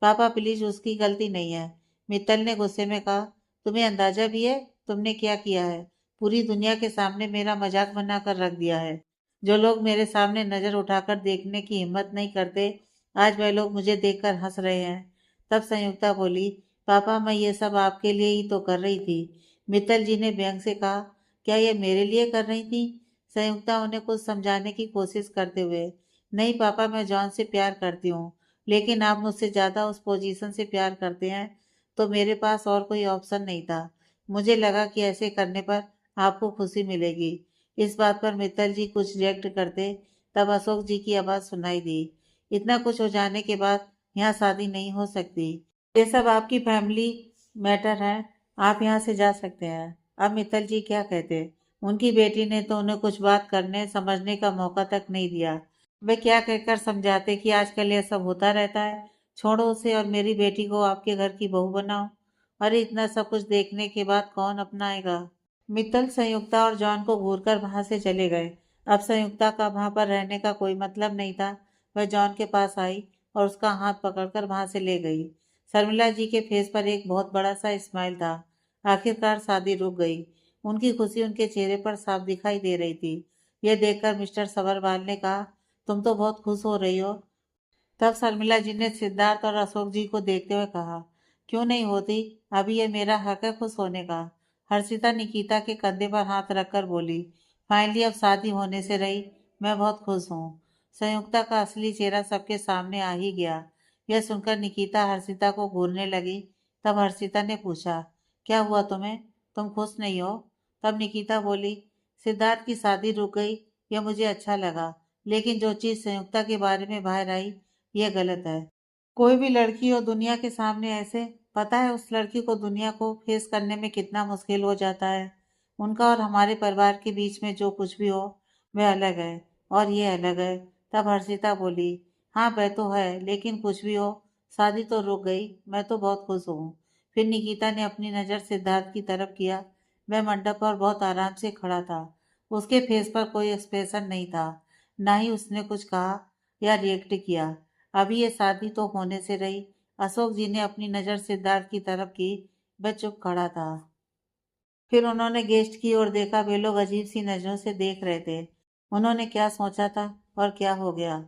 पापा प्लीज, उसकी गलती नहीं है। मित्तल ने गुस्से में कहा, तुम्हें अंदाजा भी है तुमने क्या किया है? पूरी दुनिया के सामने मेरा मजाक बनाकर रख दिया है। जो लोग मेरे सामने नजर उठाकर देखने की हिम्मत नहीं करते, आज वह लोग मुझे देखकर हंस रहे हैं। तब संयुक्ता बोली, पापा मैं ये सब आपके लिए ही तो कर रही थी। मित्तल जी ने व्यंग से कहा, क्या ये मेरे लिए कर रही थी? संयुक्ता उन्हें कुछ समझाने की कोशिश करते हुए, नहीं पापा, मैं जॉन से प्यार करती हूँ, लेकिन आप मुझसे ज़्यादा उस पोजीशन से प्यार करते हैं, तो मेरे पास और कोई ऑप्शन नहीं था। मुझे लगा कि ऐसे करने पर आपको खुशी मिलेगी। इस बात पर मित्तल जी कुछ रिएक्ट करते, तब अशोक जी की आवाज़ सुनाई दी, इतना कुछ हो जाने के बाद यहाँ शादी नहीं हो सकती। ये सब आपकी फैमिली मैटर है। आप यहाँ से जा सकते हैं। अब मित्तल जी क्या कहते? उनकी बेटी ने तो उन्हें कुछ बात करने समझने का मौका तक नहीं दिया। वे क्या कहकर समझाते कि आजकल यह सब होता रहता है, छोड़ो उसे और मेरी बेटी को आपके घर की बहू बनाओ। अरे इतना सब कुछ देखने के बाद कौन अपनाएगा? मित्तल संयुक्ता और जॉन को घूरकर वहां से चले गए। अब संयुक्ता का वहां पर रहने का कोई मतलब नहीं था। वह जॉन के पास आई और उसका हाथ पकड़कर वहां से ले गई। शर्मिला जी के फेस पर एक बहुत बड़ा सा स्माइल था। आखिरकार शादी रुक गई। उनकी खुशी उनके चेहरे पर साफ दिखाई दे रही थी। यह देखकर मिस्टर सबरवाल ने कहा, तुम तो बहुत खुश हो रही हो। तब शर्मिला जी ने सिद्धार्थ और अशोक जी को देखते हुए कहा, क्यों नहीं होती, अभी ये मेरा हक है खुश होने का। हर्षिता निकिता के कंधे पर हाथ रखकर बोली, फाइनली अब शादी होने से रही, मैं बहुत खुश हूँ। संयुक्ता का असली चेहरा सबके सामने आ ही गया। यह सुनकर निकिता हर्षिता को घूरने लगी। तब हर्षिता ने पूछा, क्या हुआ तुम्हें, तुम खुश नहीं हो? तब निकिता बोली, सिद्धार्थ की शादी रुक गई, यह मुझे अच्छा लगा, लेकिन जो चीज संयुक्ता के बारे में बाहर आई, यह गलत है। कोई भी लड़की हो दुनिया के सामने ऐसे, पता है उस लड़की को दुनिया को फेस करने में कितना मुश्किल हो जाता है। उनका और हमारे परिवार के बीच में जो कुछ भी हो, वह अलग है, और ये अलग है। तब हर्षिता बोली, हाँ वह तो है, लेकिन कुछ भी हो, शादी तो रुक गई, मैं तो बहुत खुश हूँ। फिर निकिता ने अपनी नज़र सिद्धार्थ की तरफ किया। वह मंडप पर बहुत आराम से खड़ा था। उसके फेस पर कोई एक्सप्रेशन नहीं था, ना ही उसने कुछ कहा या रिएक्ट किया। अभी ये शादी तो होने से रही। अशोक जी ने अपनी नज़र सिद्धार्थ की तरफ की। वह चुप खड़ा था। फिर उन्होंने गेस्ट की ओर देखा। वे लोग अजीब सी नजरों से देख रहे थे। उन्होंने क्या सोचा था और क्या हो गया?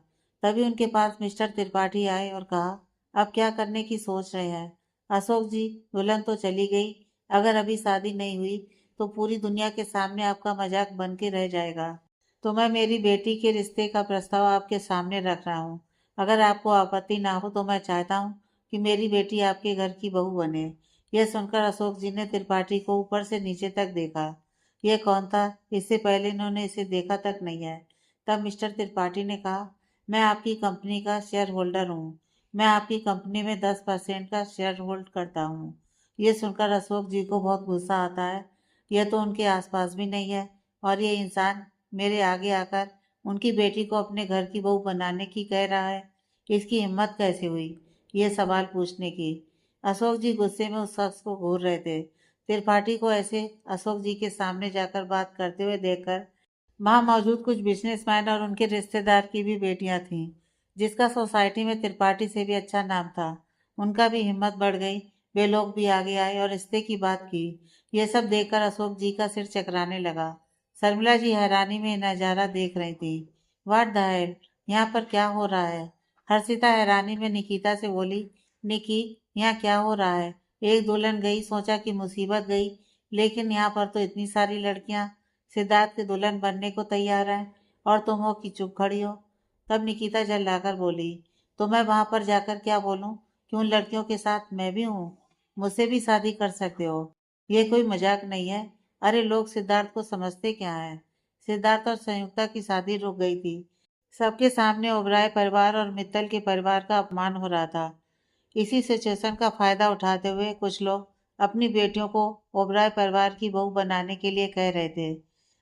तभी उनके पास मिस्टर त्रिपाठी आए और कहा, अब क्या करने की सोच रहे हैं? अशोक जी, दुल्हन तो चली गई, अगर अभी शादी नहीं हुई तो पूरी दुनिया के सामने आपका मजाक बन के रह जाएगा। तो मैं मेरी बेटी के रिश्ते का प्रस्ताव आपके सामने रख रहा हूँ। अगर आपको आपत्ति ना हो तो मैं चाहता हूँ कि मेरी बेटी आपके घर की बहू बने। यह सुनकर अशोक जी ने त्रिपाठी को ऊपर से नीचे तक देखा। यह कौन था? इससे पहले इन्होंने इसे देखा तक नहीं है। तब मिस्टर त्रिपाठी ने कहा, मैं आपकी कंपनी का शेयर होल्डर हूँ। मैं आपकी कंपनी में 10% का शेयर होल्ड करता हूँ। यह सुनकर अशोक जी को बहुत गुस्सा आता है। यह तो उनके आसपास भी नहीं है, और ये इंसान मेरे आगे आकर उनकी बेटी को अपने घर की बहू बनाने की कह रहा है। इसकी हिम्मत कैसे हुई ये सवाल पूछने की? अशोक जी गुस्से में उस शख्स को घूर रहे थे। त्रिपाठी को ऐसे अशोक जी के सामने जाकर बात करते हुए देखकर वहां मौजूद कुछ बिजनेसमैन और उनके रिश्तेदार की भी बेटियां थीं, जिसका सोसाइटी में त्रिपाठी से भी अच्छा नाम था। उनका भी हिम्मत बढ़ गई। वे लोग भी आगे आए और रिश्ते की बात की। यह सब देखकर अशोक जी का सिर चकराने लगा। शर्मिला जी हैरानी में नजारा देख रही थी। व्हाट द हेल, यहाँ पर क्या हो रहा है? हर्षिता हैरानी में निकिता से बोली, निकी, यहाँ क्या हो रहा है? एक दुल्हन गई, सोचा कि मुसीबत गई, लेकिन यहाँ पर तो इतनी सारी लड़कियां सिद्धार्थ की दुल्हन बनने को तैयार हैं, और तुम हो कि चुप खड़ी हो। तब निकिता जल्लाकर बोली, तो मैं वहां पर जाकर क्या बोलूं कि उन लड़कियों के साथ मैं भी हूँ, मुझसे भी शादी कर सकते हो? ये कोई मजाक नहीं है। अरे लोग सिद्धार्थ को समझते क्या है? सिद्धार्थ और संयुक्ता की शादी रुक गई थी। सबके सामने ओबराय परिवार और मित्तल के परिवार का अपमान हो रहा था। इसी सिचुएशन का फायदा उठाते हुए कुछ लोग अपनी बेटियों को ओबराय परिवार की बहू बनाने के लिए कह रहे थे।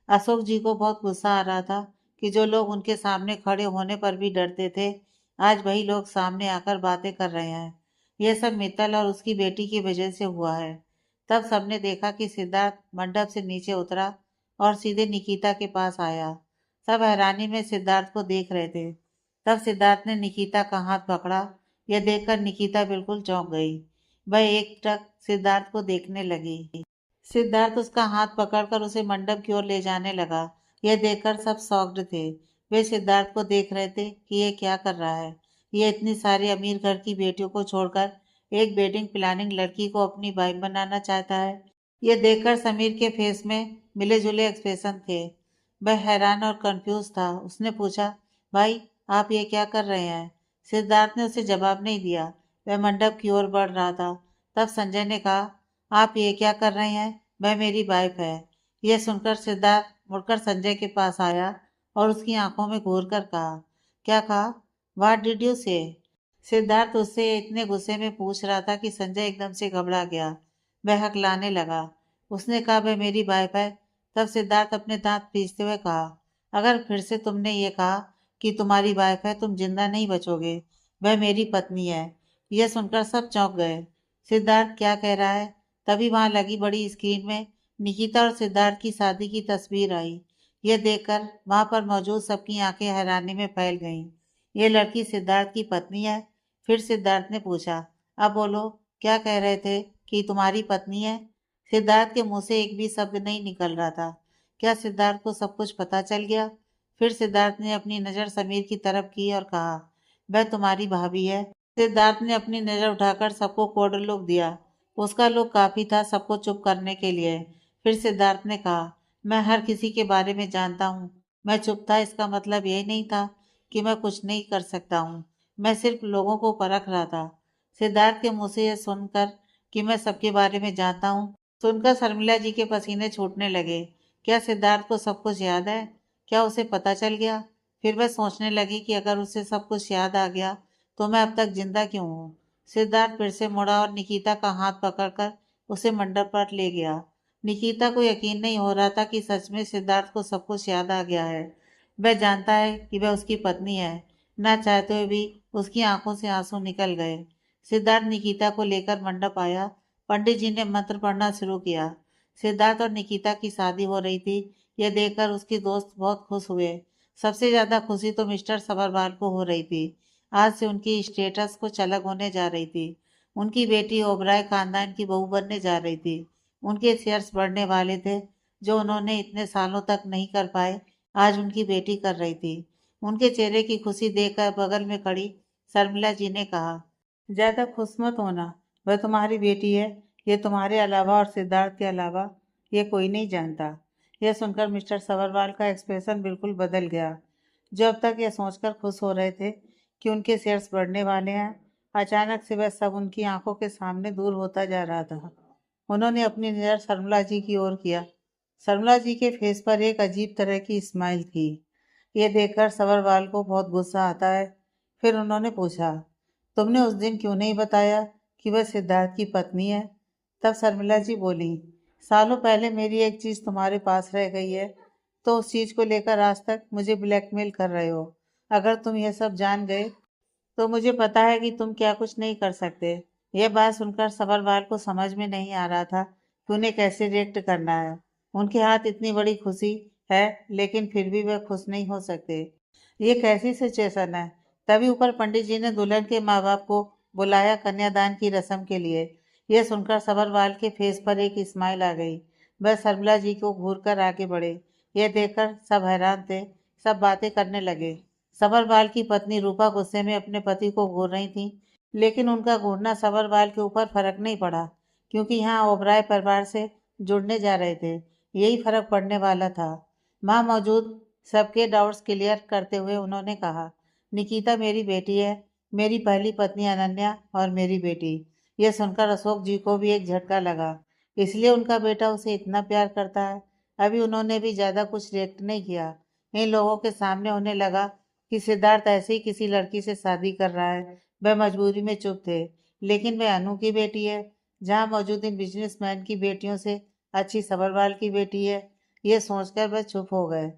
अशोक जी को बहुत गुस्सा आ रहा था कि जो लोग उनके सामने खड़े होने पर भी डरते थे, आज वही लोग सामने आकर बातें कर रहे हैं। यह सब मित्तल और उसकी बेटी की वजह से हुआ है। तब सबने देखा कि सिद्धार्थ मंडप से नीचे उतरा और सीधे निकिता के पास आया। सब हैरानी में सिद्धार्थ को देख रहे थे। तब सिद्धार्थ ने निकिता का हाथ पकड़ा। यह देखकर निकिता बिल्कुल चौंक गई। वह एकटक सिद्धार्थ को देखने लगी। सिद्धार्थ उसका हाथ पकड़कर उसे मंडप की ओर ले जाने लगा। यह देखकर सब शॉक्ड थे। वे सिद्धार्थ को देख रहे थे कि यह क्या कर रहा है। यह इतनी सारी अमीर घर की बेटियों को छोड़कर एक वेडिंग प्लानिंग लड़की को अपनी वाइफ बनाना चाहता है। यह देखकर समीर के फेस में मिले जुले एक्सप्रेशन थे। वह हैरान और कंफ्यूज था। उसने पूछा, भाई आप ये क्या कर रहे हैं? सिद्धार्थ ने उसे जवाब नहीं दिया। वह मंडप की ओर बढ़ रहा था। तब संजय ने कहा, आप ये क्या कर रहे हैं? वह मेरी वाइफ है। यह सुनकर सिद्धार्थ मुड़कर संजय के पास आया और उसकी आंखों में घूर कर कहा, क्या कहा? व्हाट डिड यू से? सिद्धार्थ उससे इतने गुस्से में पूछ रहा था कि संजय एकदम से घबरा गया। वह हकलाने लगा। उसने कहा, वह मेरी वाइफ है। तब सिद्धार्थ अपने दांत पीसते हुए कहा, अगर फिर से तुमने ये कहा कि तुम्हारी वाइफ है, तुम जिंदा नहीं बचोगे। वह मेरी पत्नी है। यह सुनकर सब चौंक गए। सिद्धार्थ क्या कह रहा है? तभी वहां लगी बड़ी स्क्रीन में निकिता और सिद्धार्थ की शादी की तस्वीर आई। यह देखकर वहां पर मौजूद सबकी आंखें हैरानी में फैल गईं। ये लड़की सिद्धार्थ की पत्नी है। फिर सिद्धार्थ ने पूछा, अब बोलो, क्या कह रहे थे कि तुम्हारी पत्नी है? सिद्धार्थ के मुंह से एक भी शब्द नहीं निकल रहा था। क्या सिद्धार्थ को सब कुछ पता चल गया? फिर सिद्धार्थ ने अपनी नजर समीर की तरफ की और कहा, वह तुम्हारी भाभी है। सिद्धार्थ ने अपनी नजर उठाकर सबको कोड लुक दिया। उसका लुक काफी था सबको चुप करने के लिए। फिर सिद्धार्थ ने कहा, मैं हर किसी के बारे में जानता हूँ। मैं चुप था, इसका मतलब यही नहीं था कि मैं कुछ नहीं कर सकता हूँ। मैं सिर्फ लोगों को परख रहा था। सिद्धार्थ के मुंह से यह सुनकर कि मैं सबके बारे में जानता हूँ, सुनकर शर्मिला जी के पसीने छूटने लगे। क्या सिद्धार्थ को सब कुछ याद है? क्या उसे पता चल गया? फिर वह सोचने लगी कि अगर उसे सब कुछ याद आ गया तो मैं अब तक जिंदा क्यों हूँ? सिद्धार्थ फिर से मुड़ा और निकिता का हाथ पकड़कर उसे मंडप पर ले गया। निकिता को यकीन नहीं हो रहा था कि सच में सिद्धार्थ को सब कुछ याद आ गया है। वह जानता है कि वह उसकी पत्नी है। ना चाहते हुए भी उसकी आंखों से आंसू निकल गए। सिद्धार्थ निकिता को लेकर मंडप आया। पंडित जी ने मंत्र पढ़ना शुरू किया। सिद्धार्थ और निकिता की शादी हो रही थी। यह देखकर उसके दोस्त बहुत खुश हुए। सबसे ज्यादा खुशी तो मिस्टर सबरवाल को हो रही थी। आज से उनकी स्टेटस कुछ अलग होने जा रही थी। उनकी बेटी ओबराय खानदान की बहू बनने जा रही थी। उनके शेयर्स बढ़ने वाले थे। जो उन्होंने इतने सालों तक नहीं कर पाए, आज उनकी बेटी कर रही थी। उनके चेहरे की खुशी देखकर बगल में खड़ी शर्मिला जी ने कहा, ज्यादा खुश मत होना, वह तुम्हारी बेटी है। ये तुम्हारे अलावा और सिद्धार्थ के अलावा ये कोई नहीं जानता। यह सुनकर मिस्टर सबरवाल का एक्सप्रेशन बिल्कुल बदल गया। जो अब तक यह सोचकर खुश हो रहे थे कि उनके शेयर्स बढ़ने वाले हैं, अचानक से वह सब उनकी आंखों के सामने दूर होता जा रहा था। उन्होंने अपनी नज़र शर्मिला जी की ओर किया। शर्मिला जी के फेस पर एक अजीब तरह की स्माइल थी। ये देखकर सबरवाल को बहुत गुस्सा आता है। फिर उन्होंने पूछा, तुमने उस दिन क्यों नहीं बताया कि वह सिद्धार्थ की पत्नी है? तब शर्मिला जी बोली, सालों पहले मेरी एक चीज़ तुम्हारे पास रह गई है, तो उस चीज़ को लेकर आज तक मुझे ब्लैकमेल कर रहे हो। अगर तुम यह सब जान गए तो मुझे पता है कि तुम क्या कुछ नहीं कर सकते। यह बात सुनकर सबरवाल को समझ में नहीं आ रहा था कि उन्हें कैसे रिएक्ट करना है। उनके हाथ इतनी बड़ी खुशी है, लेकिन फिर भी वह खुश नहीं हो सकते। ये कैसी सिचुएशन है? तभी ऊपर पंडित जी ने दुल्हन के माँ बाप को बुलाया कन्यादान की रस्म के लिए। यह सुनकर सबरवाल के फेस पर एक स्माइल आ गई। वह शर्मिला जी को घूर कर आगे बढ़े। यह देखकर सब हैरान थे। सब बातें करने लगे। सबरवाल की पत्नी रूपा गुस्से में अपने पति को घूर रही थी, लेकिन उनका घूरना सबरवाल के ऊपर फर्क नहीं पड़ा, क्योंकि यहाँ ओबराय परिवार से जुड़ने जा रहे थे। यही फर्क पड़ने वाला था। वहाँ मौजूद सबके डाउट्स क्लियर करते हुए उन्होंने कहा, निकिता मेरी बेटी है, मेरी पहली पत्नी अनन्या और मेरी बेटी। यह सुनकर अशोक जी को भी एक झटका लगा। इसलिए उनका बेटा उसे इतना प्यार करता है। अभी उन्होंने भी ज्यादा कुछ रिएक्ट नहीं किया। इन लोगों के सामने उन्हें लगा कि सिद्धार्थ ऐसे ही किसी लड़की से शादी कर रहा है। वह मजबूरी में चुप थे। लेकिन वह अनु की बेटी है, जहाँ मौजूद इन बिजनेसमैन की बेटियों से अच्छी सबरवाल की बेटी है। ये सोचकर वह चुप हो गए।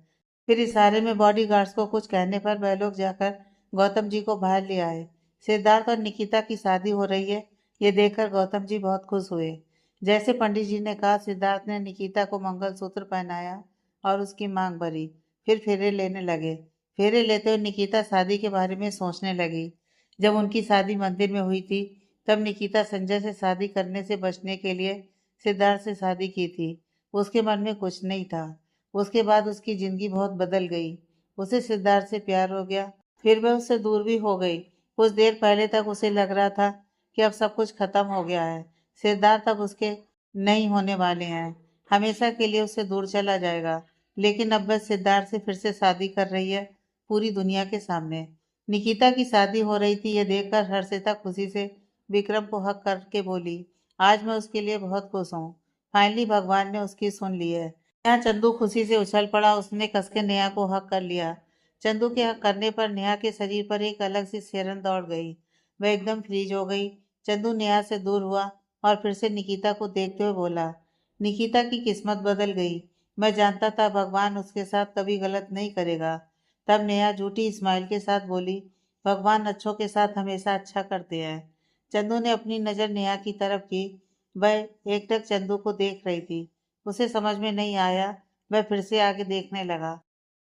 फिर इशारे में बॉडीगार्ड्स को कुछ कहने पर वह लोग जाकर गौतम जी को बाहर ले आए। सिद्धार्थ और निकिता की शादी हो रही है, ये देखकर गौतम जी बहुत खुश हुए। जैसे पंडित जी ने कहा, सिद्धार्थ ने निकिता को मंगलसूत्र पहनाया और उसकी मांग भरी। फिर फेरे लेने लगे। फेरे लेते हुए निकिता शादी के बारे में सोचने लगी। जब उनकी शादी मंदिर में हुई थी, तब निकिता संजय से शादी करने से बचने के लिए सिद्धार्थ से शादी की थी। उसके मन में कुछ नहीं था। उसके बाद उसकी जिंदगी बहुत बदल गई। उसे सिद्धार्थ से प्यार हो गया। फिर वह उससे दूर भी हो गई। कुछ देर पहले तक उसे लग रहा था कि अब सब कुछ खत्म हो गया है। सिद्धार्थ अब उसके नहीं होने वाले हैं। हमेशा के लिए उससे दूर चला जाएगा। लेकिन अब वह सिद्धार्थ से फिर से शादी कर रही है, पूरी दुनिया के सामने। निकिता की शादी हो रही थी, यह देखकर हर्षिता खुशी से विक्रम को हक करके बोली, आज मैं उसके लिए बहुत खुश हूँ। फाइनली भगवान ने उसकी सुन ली है। यहाँ चंदू खुशी से उछल पड़ा। उसने कसके नेहा को हक कर लिया। चंदू के हक करने पर नेहा के शरीर पर एक अलग सी सिहरन दौड़ गई। वह एकदम फ्रीज हो गई। चंदू नेहा से दूर हुआ और फिर से निकिता को देखते हुए बोला, निकिता की किस्मत बदल गई। मैं जानता था भगवान उसके साथ कभी गलत नहीं करेगा। तब नेहा झूठी स्माइल के साथ बोली, भगवान अच्छों के साथ हमेशा अच्छा करते हैं। चंदू ने अपनी नजर नेहा की तरफ की। वह एकटक चंदू को देख रही थी। उसे समझ में नहीं आया। वह फिर से आगे देखने लगा।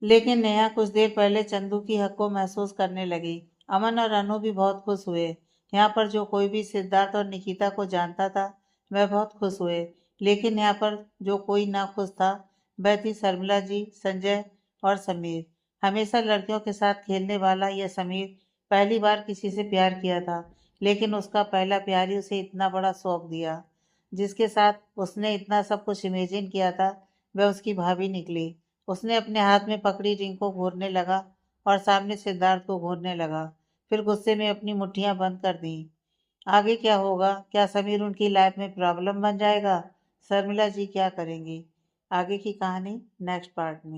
लेकिन नेहा कुछ देर पहले चंदू की हक को महसूस करने लगी। अमन और अनु भी बहुत खुश हुए। यहाँ पर जो कोई भी सिद्धार्थ और निकिता को जानता था, वह बहुत खुश हुए। लेकिन यहाँ पर जो कोई ना खुश था, वह थी शर्मिला जी, संजय और समीर। हमेशा लड़कियों के साथ खेलने वाला यह समीर पहली बार किसी से प्यार किया था। लेकिन उसका पहला प्यार ही उसे इतना बड़ा शौक दिया। जिसके साथ उसने इतना सब कुछ इमेजिन किया था, वह उसकी भाभी निकली। उसने अपने हाथ में पकड़ी रिंग को घूरने लगा और सामने सिद्धार्थ को घूरने लगा। फिर गुस्से में अपनी मुट्ठियां बंद कर दी। आगे क्या होगा? क्या समीर उनकी लाइफ में प्रॉब्लम बन जाएगा? शर्मिला जी क्या करेंगी? आगे की कहानी नेक्स्ट पार्ट में।